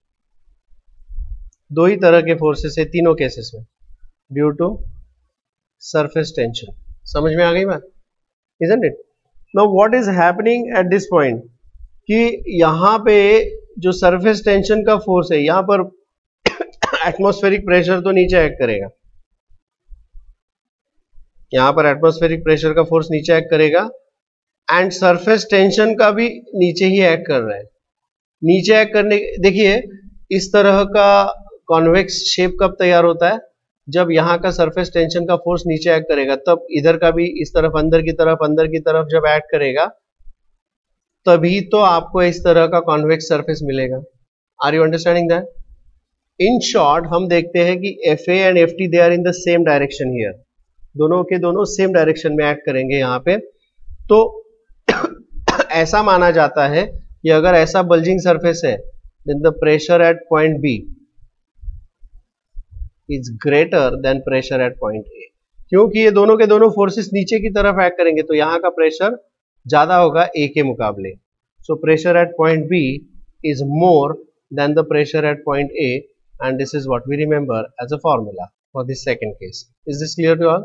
दो ही तरह के फोर्सेस है तीनों केसेस में, ड्यू टू सरफेस टेंशन. समझ में आ गई बात? Isn't it? Now what is happening at this point कि यहाँ पे जो सरफेस टेंशन का फोर्स है, यहाँ पर एटमॉस्फेरिक प्रेशर तो नीचे एक्ट करेगा, यहाँ पर एटमॉस्फेरिक प्रेशर का फोर्स नीचे एक्ट करेगा एंड सरफेस टेंशन का भी नीचे ही एक्ट कर रहा है. नीचे एक्ट करने, देखिए इस तरह का कॉन्वेक्स शेप कब तैयार होता है? जब यहाँ का सरफेस टेंशन का फोर्स नीचे एक्ट करेगा, तब इधर का भी इस तरफ अंदर की तरफ जब एक्ट करेगा, तभी तो आपको इस तरह का कॉन्वेक्स सरफेस मिलेगा. Are you understanding that? In short हम देखते हैं कि FA and FT they are in the same direction here. दोनों के दोनों सेम डायरेक्शन में एक्ट करेंगे यहाँ पे. तो ऐसा माना जाता है कि अगर ऐसा बल्जिंग सरफेस है, then the pressure at point B is greater than pressure at point A. क्योंकि ये दोनों के दोनों फोर्सेस नीचे की तरफ एक्ट करेंगे, तो यहाँ का प्रेशर ज्यादा होगा A के मुकाबले. So pressure at point B is more than the pressure at point A, and this is what we remember as a formula for this second case. Is this clear to all?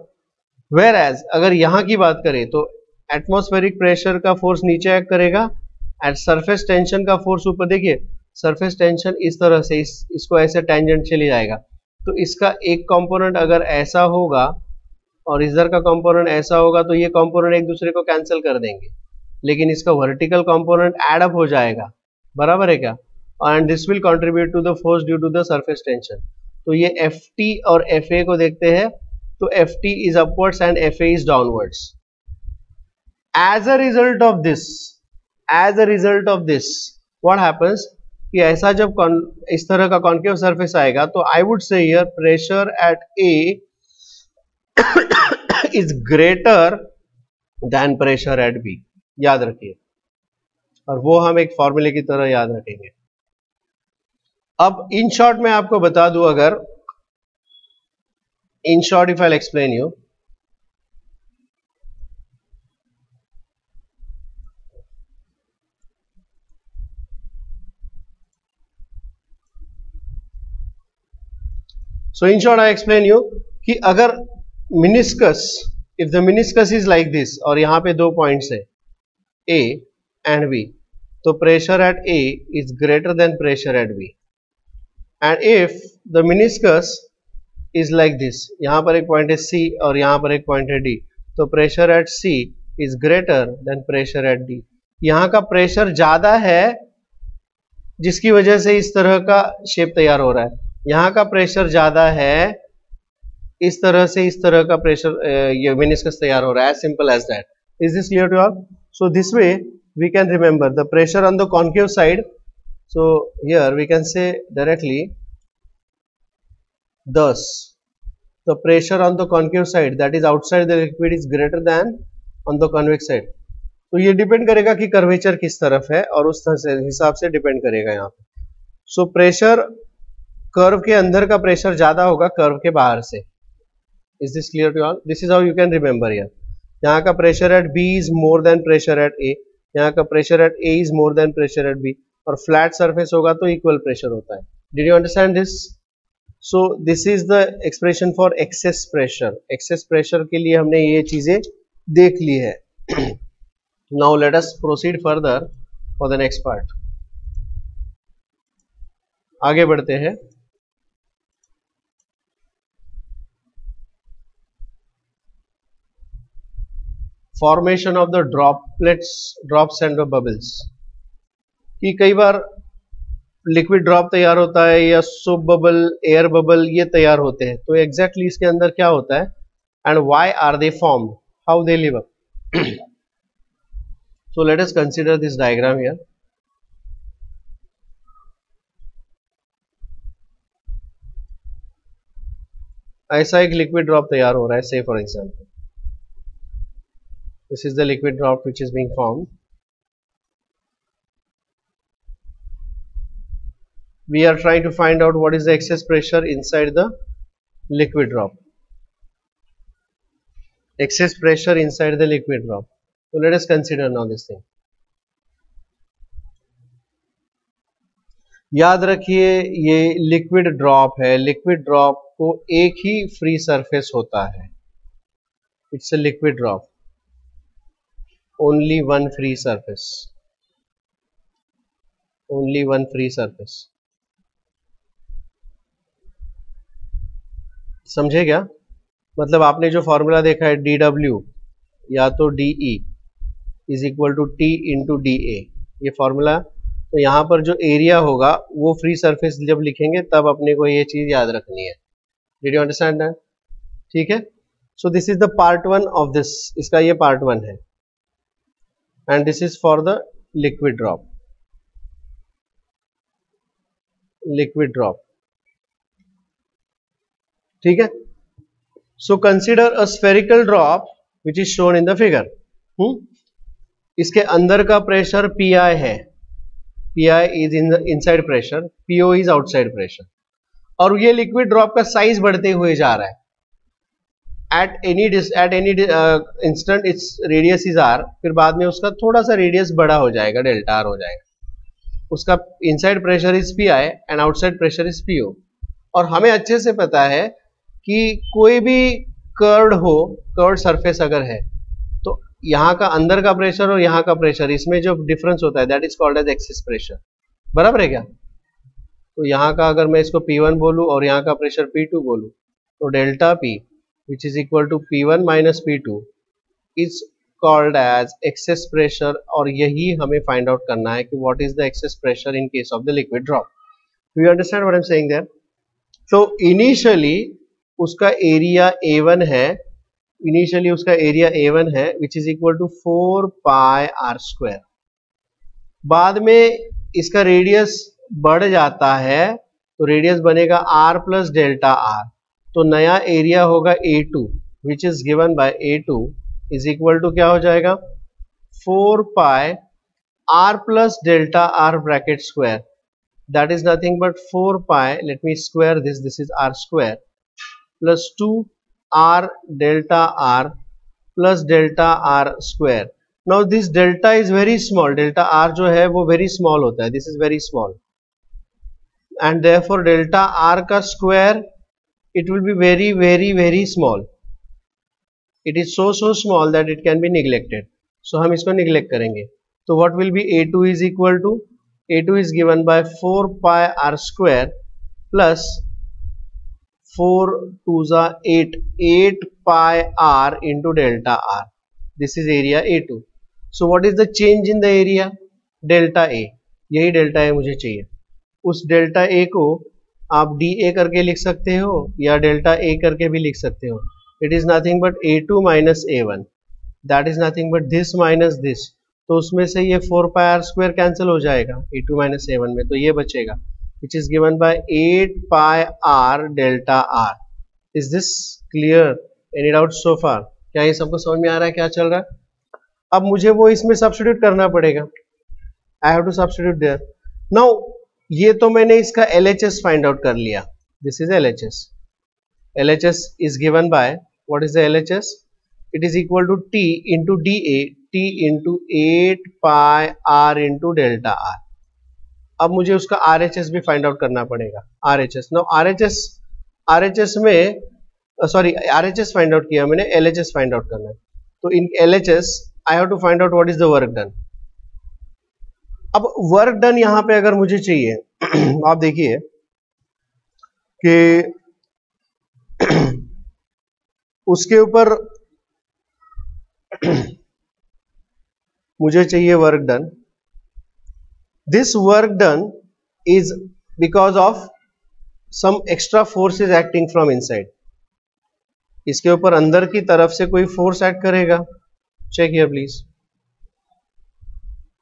Whereas अगर यहाँ की बात करें तो एटमॉस्फेरिक प्रेशर का फोर्स नीचे एक्ट करेगा एंड सरफेस टेंशन का फोर्स ऊपर. देखिए सरफेस टेंशन इस तरह से इसको ऐसे टेंजेंशियली जाएगा, तो इसका एक कंपोनेंट अगर ऐसा होगा और इधर का कंपोनेंट ऐसा होगा, तो ये कंपोनेंट एक दूसरे को कैंसिल कर देंगे, लेकिन इसका वर्टिकल कंपोनेंट ऐड अप हो जाएगा. बराबर है क्या? And this will contribute to the force due to the surface tension. तो ये FT और FA को देखते हैं, तो FT is upwards and FA is downwards. As a result of this what happens कि ऐसा जब इस तरह का कॉन्केव सरफेस आएगा, तो I would say here pressure at A is greater then pressure at B. याद रखिए, और वो हम एक फॉर्मूले की तरह याद रखेंगे. अब इन शॉर्ट में आपको बता दूं, अगर in short if I explain you, so in short I explain you कि अगर meniscus, if the meniscus is like this और यहाँ पे दो पॉइंट्स है A and B, तो pressure at A is greater than pressure at B. And if the meniscus is like this, यहाँ पर एक पॉइंट है C और यहाँ पर एक पॉइंट है D, तो pressure at C is greater than pressure at D. यहाँ का प्रेशर ज्यादा है जिसकी वजह से इस तरह का शेप तैयार हो रहा है। यहाँ का प्रेशर ज्यादा है, इस तरह से इस तरह का प्रेशर ये मेनिस्कस तैयार हो रहा है। Simple as that. Is this clear to all? So this way we can remember the pressure on the concave side. So here we can say directly, thus the pressure on the concave side, that is outside the liquid, is greater than on the convex side. तो ये डिपेंड करेगा कि कर्वेचर किस तरफ है और उस हिसाब से डिपेंड करेगा यहाँ पे. सो प्रेशर कर्व के अंदर का प्रेशर ज्यादा होगा कर्व के बाहर से. Is this clear to all? This is how you can remember here. यहाँ का pressure at B is more than pressure at A, यहाँ का pressure at A is more than pressure at B, और फ्लैट सरफेस होगा तो इक्वल प्रेशर होता है. Did you understand this? So this is the expression for excess pressure. Excess pressure के लिए हमने ये चीजें देख ली है. Now let us proceed further for the next part. आगे बढ़ते हैं. Formation of the drops and the bubbles. कि कई बार लिक्विड ड्रॉप तैयार होता है या सोप बबल, एयर बबल, ये तैयार होते हैं. तो एग्जैक्टली इसके अंदर क्या होता है and why are they formed, how they live up. So let us consider this diagram here. ऐसा एक लिक्विड ड्रॉप तैयार हो रहा है. Say for example this is the liquid drop which is being formed. We are trying to find out what is the excess pressure inside the liquid drop. Excess pressure inside the liquid drop. So let us consider now this thing. याद रखिए ये लिक्विड ड्रॉप है. लिक्विड ड्रॉप को एक ही फ्री सरफेस होता है. It's a liquid drop. Only one free surface. Only one free surface. समझे क्या? मतलब आपने जो फॉर्मूला देखा है dW या तो dE is equal to T into DA, ये फॉर्मूला. तो यहाँ पर जो एरिया होगा वो फ्री सरफेस जब लिखेंगे तब अपने को ये चीज याद रखनी है. Did you understand that? ठीक है. सो this is the part 1 of this. इसका ये पार्ट 1 है and this is for the liquid drop. Liquid drop. ठीक है. So consider a spherical drop which is shown in the figure. इसके अंदर का प्रेशर PI है. PI is in the inside pressure, PO is outside pressure. और ये लिक्विड ड्रॉप का साइज बढ़ते हुए जा रहा है. At any instant its radius is R. फिर बाद में उसका थोड़ा सा रेडियस बड़ा हो जाएगा, डेल्टा R हो जाएगा. उसका inside pressure is PI and outside pressure is PO. और हमें अच्छे से पता है कि कोई भी कर्व्ड सरफेस अगर है तो यहाँ का अंदर का प्रेशर और यहाँ का प्रेशर, इसमें जो डिफरेंस होता है that is called as excess pressure. बराबर है क्या? तो यहाँ का अगर मैं इसको P1 बोलूँ और यहाँ का प्रेशर P2 बोलूँ तो delta P which is equal to P1 minus P2 is called as excess pressure. और यही हमें फाइंड आउट करना है कि what is the excess pressure in case of the liquid drop. Do you understand what I am saying there? तो इनिशियली उसका एरिया A1 है. इनिशियली उसका एरिया A1 है which is equal to 4 pi R square. बाद में इसका रेडियस बढ़ जाता है तो रेडियस बनेगा R प्लस डेल्टा R. तो नया एरिया होगा A2 which is given by A2 is equal to क्या हो जाएगा 4 pi R plus delta R bracket square. That is nothing but 4 pi, let me square this is R square plus 2 R delta R plus delta R square. Now this delta is very small. Delta R जो है वो very small होता है. This is very small and therefore delta R का square it will be very small. It is so small that it can be neglected. So हम इसको neglect करेंगे. So what will be A2 is equal to, A2 is given by 4 pi R square plus 4 2s are 8 pi R into delta R. This is area A2. So what is the change in the area? Delta A. यही delta A मुझे चाहिए. उस डेल्टा ए को आप डी ए करके लिख सकते हो या डेल्टा ए करके भी लिख सकते हो. It is nothing but A2 minus A1, that is nothing but this minus this. तो उसमें से ये 4 पाई आर स्क्वायर कैंसिल हो जाएगा A2 माइनस A1 में, तो ये बचेगा which is given by 8 pi r delta r. Is this clear? Any doubts so far? क्या ये सबको समझ में आ रहा है क्या चल रहा है? अब मुझे वो इसमें सब्स्टिट्यूट करना पड़ेगा. I have to substitute there. Now ये तो मैंने इसका LHS फाइंड आउट कर लिया. This is LHS. LHS is given by, what is the LHS? It is equal to T into dA, T into 8 pi r into delta r. अब मुझे उसका RHS भी फाइंड आउट करना पड़ेगा. RHS. Now RHS में RHS फाइंड आउट किया मैंने, LHS फाइंड आउट करना है. तो इन LHS I have to find out what is the work done. अब वर्क डन यहां पे अगर मुझे चाहिए आप देखिए कि उसके ऊपर मुझे चाहिए work done. This work done is because of some extra force is acting from inside. इसके ऊपर अंदर की तरफ से कोई फोर्स एक्ट करेगा. Check here please.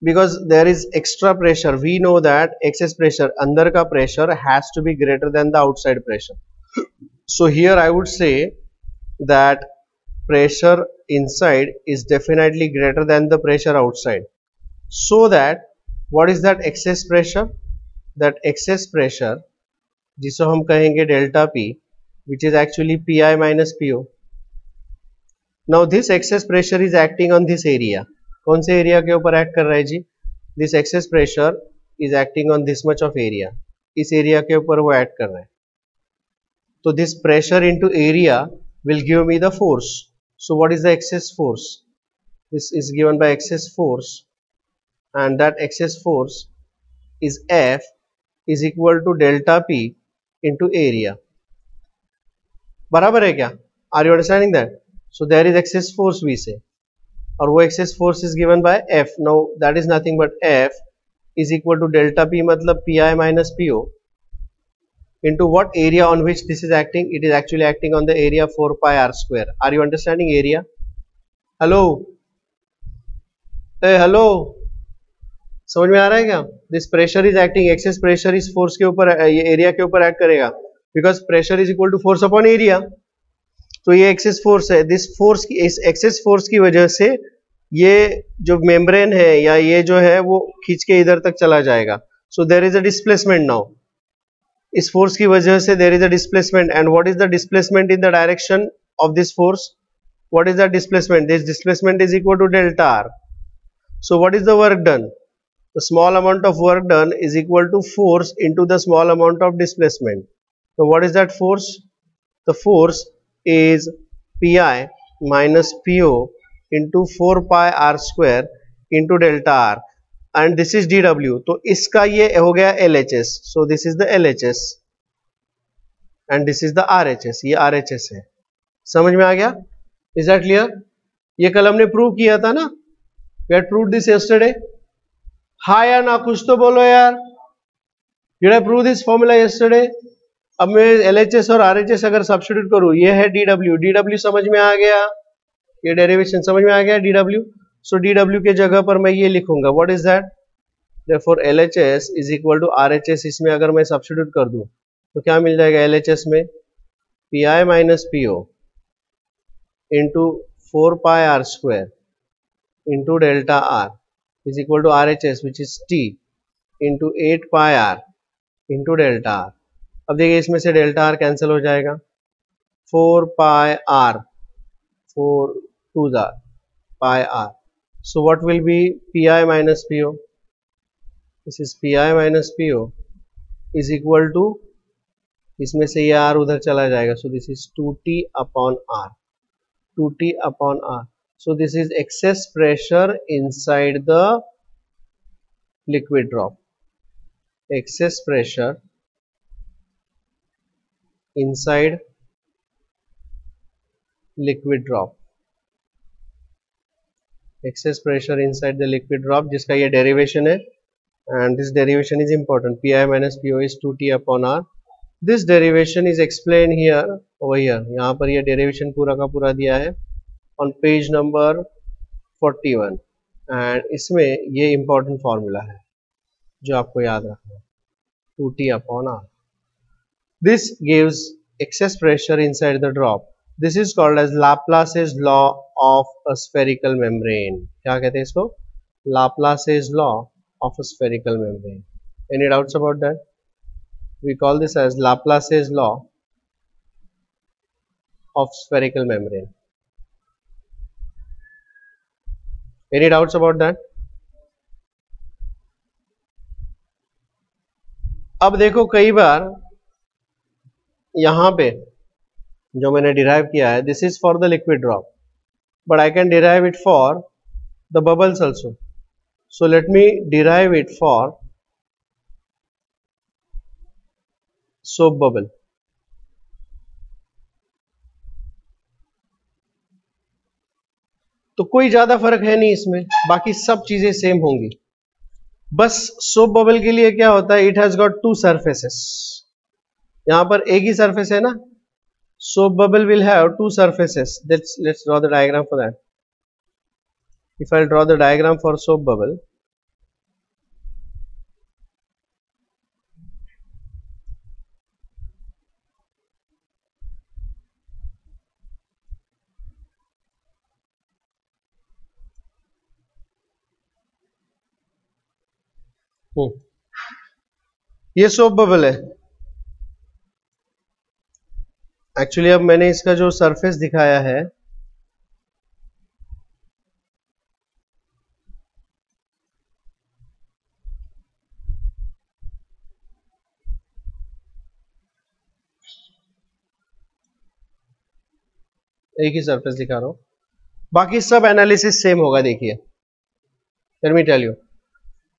Because there is extra pressure, we know that excess pressure, अंदर का pressure has to be greater than the outside pressure. So here I would say that pressure inside is definitely greater than the pressure outside. So that what is that excess pressure? That excess pressure जिसको हम कहेंगे delta P, which is actually Pi minus Po. Now this excess pressure is acting on this area. कौन से एरिया के ऊपर एक्ट कर रहा है जी? This excess pressure is acting on this much of area. इस एरिया के ऊपर वो एक्ट कर रहा है. तो this pressure into area will give me the force. So what is the excess force? This is given by excess force and that excess force is F is equal to delta P into area. बराबर है क्या? Are you understanding that? So there is access force we say, और वो excess force is given by F. Now that is nothing but F is equal to delta P मतलब Pi minus Po into what area on which this is acting? It is actually acting on the area 4 pi r square. Are you understanding area? Hello? Hey, hello? समझ में आ रहा है क्या? This pressure is acting, excess pressure is force के ऊपर, ये area के ऊपर act करेगा because pressure is equal to force upon area. तो ये एक्सेस फोर्स है. दिस फोर्स की, इस एक्सेस फोर्स की वजह से ये जो मेम्ब्रेन है या ये जो है वो खींच के इधर तक चला जाएगा. So there is a displacement. Now इस फोर्स की वजह से there is a displacement. And what is the displacement in the direction of this force? What is the displacement? This displacement is equal to delta R. So what is the work done? The small amount of work done is equal to force into the small amount of displacement. So what is that force? The force is Pi minus Po into 4 pi r square into delta r, and this is dW. तो इसका ये हो गया LHS. so this is the LHS and this is the RHS. ये RHS है. समझ में आ गया? is that clear? ये कल हमने प्रूव किया था ना. we had proved this yesterday. हाँ या ना कुछ तो बोलो यार. did I prove this formula yesterday? अब मैं LHS और RHS अगर सब्स्टिट्यूट करूं, ये है DW समझ में आ गया, ये डेरिवेशन समझ में आ गया DW. सो DW के जगह पर मैं ये लिखूंगा, what is that? Therefore LHS is equal to RHS. इसमें अगर मैं सब्स्टिट्यूट कर दूं तो क्या मिल जाएगा LHS में? Pi minus Po into 4 pi r square into delta R is equal to RHS which is T into 8 pi r into delta R. अब देखिए इसमें से डेल्टा आर कैंसिल हो जाएगा. 4 pi r, 4 2 pi r. So what will be Pi minus Po? This is Pi minus Po is equal to, इसमें से ये आर उधर चला जाएगा. So this is 2T upon R. 2T upon R. So this is excess pressure inside the liquid drop. Excess pressure inside liquid drop. excess pressure inside the liquid drop जिसका ये डेरिवेशन है and this derivation is important. Pi minus Po is 2t upon r. This derivation is explained here over here. यहाँ पर ये derivation पूरा का पूरा दिया है on page number 41 and इसमें ये important formula है जो आपको याद रखना है, 2t upon r. This gives excess pressure inside the drop. This is called as Laplace's law of a spherical membrane. क्या कहते हैं इसको? Laplace's law of a spherical membrane. Any doubts about that? We call this as Laplace's law of spherical membrane. Any doubts about that? अब देखो कई बार यहाँ पे जो मैंने डिराइव किया है, this is for the liquid drop, but I can derive it for the bubbles also. So let me derive it for soap bubble. तो कोई ज्यादा फर्क है नहीं इसमें, बाकी सब चीजें सेम होंगी. बस सोप बबल के लिए क्या होता है, it has got to surfaces. यहां पर एक ही सरफेस है ना. Soap bubble will have two surfaces. Let's draw the diagram for that. If I'll draw the diagram for soap bubble, ये सोप बबल है. एक्चुअली अब मैंने इसका जो सरफेस दिखाया है, एक ही सरफेस दिखा रहा हूं, बाकी सब एनालिसिस सेम होगा. देखिए लेट मी टेल यू,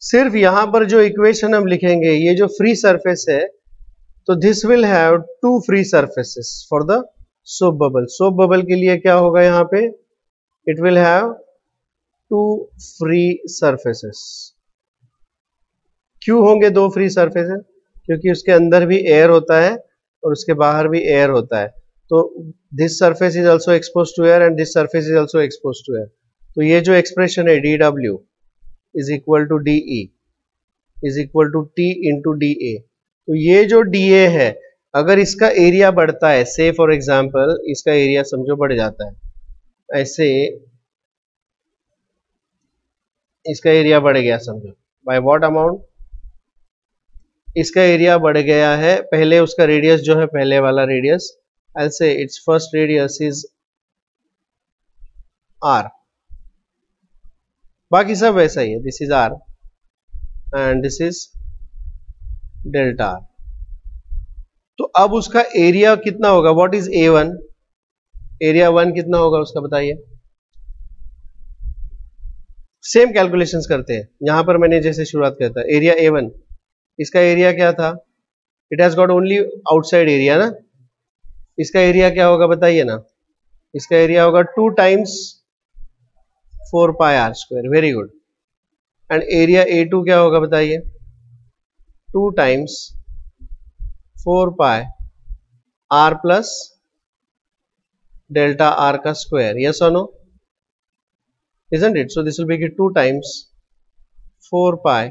सिर्फ यहां पर जो इक्वेशन हम लिखेंगे, ये जो फ्री सरफेस है, तो this will have two free surfaces for the soap bubble. Soap bubble के लिए क्या होगा यहाँ पे, it will have two free surfaces. क्यों होंगे दो फ्री सरफेसेस? क्योंकि उसके अंदर भी एयर होता है और उसके बाहर भी एयर होता है. तो this surface is also expose to air and this surface is also expose to air. तो ये जो एक्सप्रेशन है dW is equal to dE is equal to T into dA. तो ये जो dA है, अगर इसका एरिया बढ़ता है, से फॉर एग्जांपल इसका एरिया समझो बढ़ जाता है, ऐसे इसका एरिया बढ़ गया समझो, बाय व्हाट अमाउंट, इसका एरिया बढ़ गया है. पहले उसका रेडियस जो है, पहले वाला radius, I will say it's first radius is r. बाकी सब वैसा ही है, this is r and this is delta r. तो अब उसका एरिया कितना होगा, व्हाट इज A1, एरिया 1 कितना होगा उसका बताइए. सेम कैलकुलेशंस करते हैं. यहां पर मैंने जैसे शुरुआत किया था, एरिया A1, इसका एरिया क्या था, it has got only outside area ना. इसका एरिया क्या होगा बताइए ना. इसका एरिया होगा 2 times 4 pi are square. Very good. And area A2 क्या होगा बताइए, 2 times 4 pi R plus delta R का स्क्वायर. यस और no, isn't it? So this will be 2 times 4 pi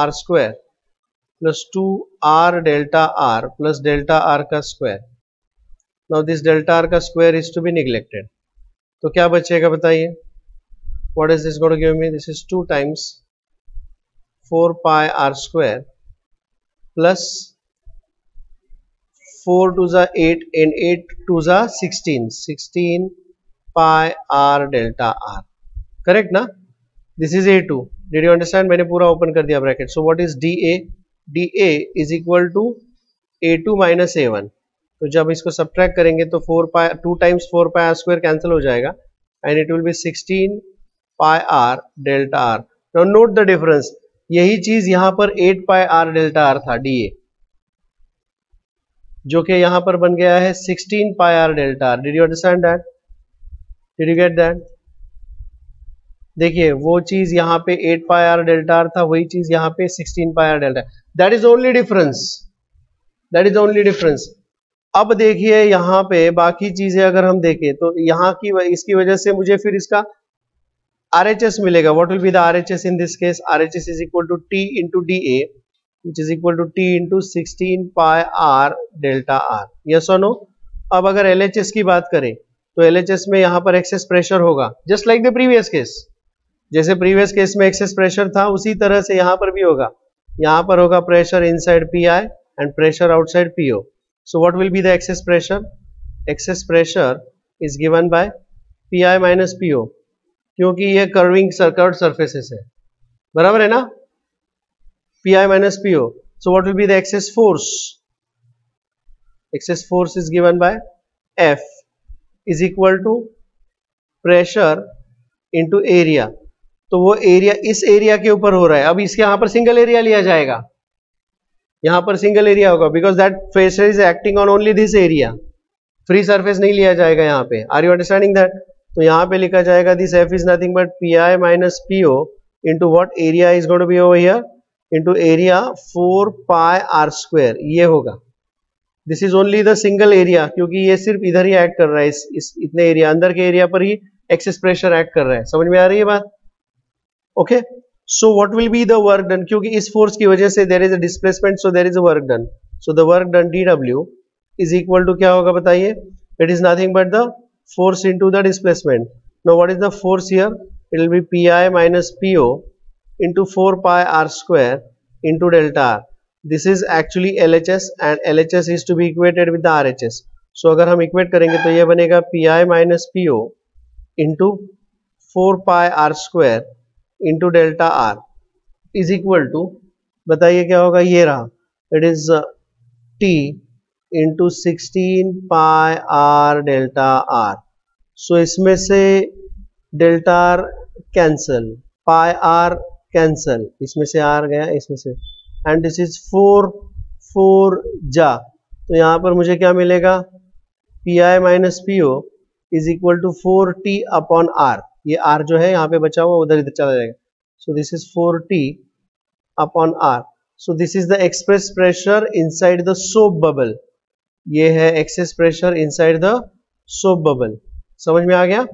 r square plus 2 r delta r plus delta r का square. Now this delta r का square is to be neglected. तो क्या बचेगा बताइए, what is this going to give me? This is 2 times 4 pi r square plus 4 to the 8 and 8 to the 16 pi r delta r. Correct ना. This is A2. Did you understand? मैंने पूरा ओपन कर दिया bracket. So what is dA? dA is equal to A2 minus A1. तो जब इसको सब्ट्रैक्ट करेंगे तो 2 times 4 pi are square cancel हो जाएगा and it will be 16 pi r delta r. Now note the difference. यही चीज यहां पर 8 पाई आर डेल्टा आर था dA, जो कि यहां पर बन गया है 16 pi r delta r. Did you understand that? Did you get that? देखिए वो चीज यहाँ पे 8 पाई आर डेल्टा आर था, वही चीज यहाँ पे 16 pi r delta. That is only difference, that is only difference. अब देखिए यहाँ पे बाकी चीजें अगर हम देखें तो यहाँ की इसकी वजह से मुझे फिर इसका RHS मिलेगा। What will be the RHS in this case? RHS is equal to T into DA which is equal to T into 16 pi R delta R. Yes or no? अब अगर LHS की बात करें तो LHS में यहाँ पर एक्सेस प्रेशर होगा, just like the previous case. जैसे प्रीवियस केस में एक्सेस प्रेशर था उसी तरह से यहाँ पर भी होगा। यहाँ पर होगा pressure inside PI and pressure outside PO. So what will be the excess pressure? Excess pressure is given by PI minus PO, क्योंकि ये कर्विंग कर्व्ड सरफेसेस है, बराबर है ना? PI minus PO. So what will be the excess force? Excess force is given by F is equal to pressure into area. तो वो एरिया इस एरिया के ऊपर हो रहा है। अब इसके यहाँ पर सिंगल एरिया लिया जाएगा, यहाँ पर सिंगल एरिया होगा because that pressure is acting on only this area. Free surface नहीं लिया जाएगा यहाँ पे। Are you understanding that? तो यहाँ पे लिखा जाएगा this F is nothing but PI minus PO into what area is going to be over here into area 4 pi r square, ये होगा। This is only the single area, क्योंकि ये सिर्फ इधर ही एक्ट कर रहा है, इस इतने एरिया अंदर के एरिया पर ही एक्सेस प्रेशर एक्ट कर रहा है। समझ में आ रही है बात? Okay, so what will be the work done? क्योंकि इस फोर्स की वजह से there is a displacement, so there is a work done. So the work done dW is equal to क्या होगा बताइए? It is nothing but the force into the displacement. Now what is the force here? It will be PI minus PO into 4 pi r square into delta r. This is actually LHS and LHS is to be equated with the RHS. So अगर हम इक्वेट करेंगे तो ये बनेगा PI minus PO into 4 pi r square into delta r is equal to, बताइए क्या होगा? ये रहा, it is T into 16 pi r delta r. So इसमें से delta r cancel, pi r cancel, इसमें से r गया, इसमें से, एंड दिस इज 4 जा, तो यहाँ पर मुझे क्या मिलेगा? PI minus PO is equal to 4T upon R. ये R जो है यहाँ पे बचा हुआ उधर इधर चला जाएगा। So this is 4T upon R. So this is the express pressure inside the soap bubble. ये है access pressure inside the soap bubble. समझ में आ गया?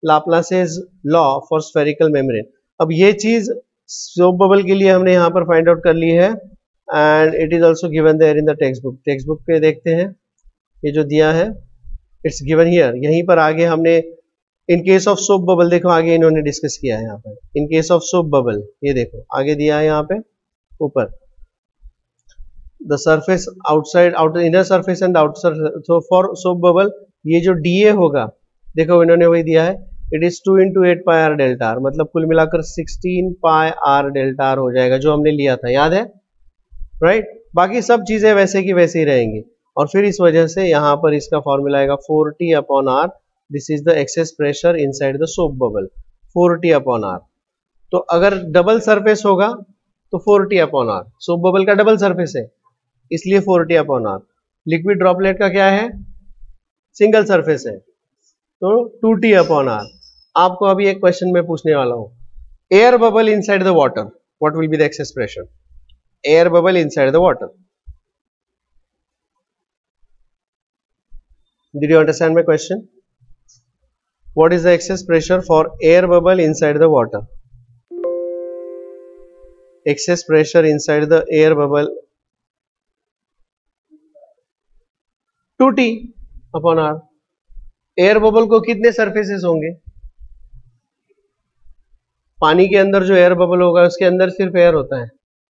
लाप्लासेस लॉ फॉर स्फेरिकल मेम्ब्रेन। अब ये चीज सोप बबल के लिए हमने यहाँ पर फाइंड आउट कर ली है and it is also given there in the text book. Text book पे देखते हैं ये जो दिया है, इट्स गिवन हियर। यहीं पर आगे हमने इन केस ऑफ सोप बबल, देखो आगे इन्होंने डिस्कस किया है यहाँ पर। इन केस ऑफ सोप बबल ये देखो आगे दिया है यहाँ पे ऊपर, the surface outside outer inner surface and outer. So for soap bubble ये जो DA होगा, देखो इन्होंने वही दिया है, it is 2 into 8 pi r delta r, मतलब कुल मिलाकर 16 pi r delta r हो जाएगा जो हमने लिया था, याद है? राइट? बाकी सब चीजें वैसे की वैसे ही रहेंगी और फिर इस वजह से यहाँ पर इसका फॉर्मूला आएगा 4T upon R. This is the excess pressure inside the soap bubble, 4T upon R. तो अगर डबल सरफेस होगा तो 4T upon R, soap bubble का डबल सरफेस है इसलिए 4T upon R. Liquid droplet का क्या है? सिंगल सरफेस है तो 2T अपॉन R. आपको अभी एक क्वेश्चन में पूछने वाला हूं, air bubble inside the water, what will be the excess pressure? Air bubble inside the water. Did you understand my question? What is the excess pressure for air bubble inside the water? Excess pressure inside the air bubble 2T upon R. Air bubble को कितने सरफेसेस होंगे? पानी के अंदर जो एयर बबल होगा उसके अंदर सिर्फ एयर होता है.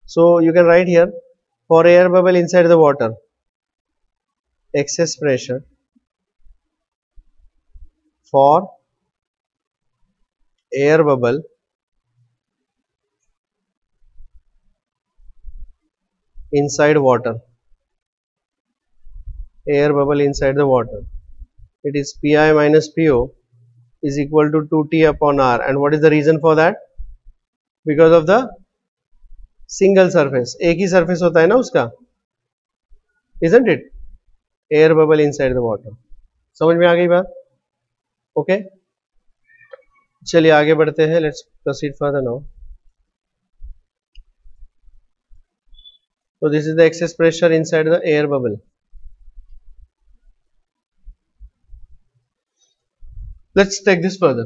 So you can write here for air bubble inside the water, excess pressure for air bubble inside water, air bubble inside the water, it is PI minus PO is equal to 2T upon R. And what is the reason for that? Because of the single surface, एक ही surface होता है ना उसका, isn't it? Air bubble inside the water. समझ में आ गई बात? ओके, चलिए आगे बढ़ते हैं, let's proceed further now. So this is the excess pressure inside the air bubble. Let's take this further.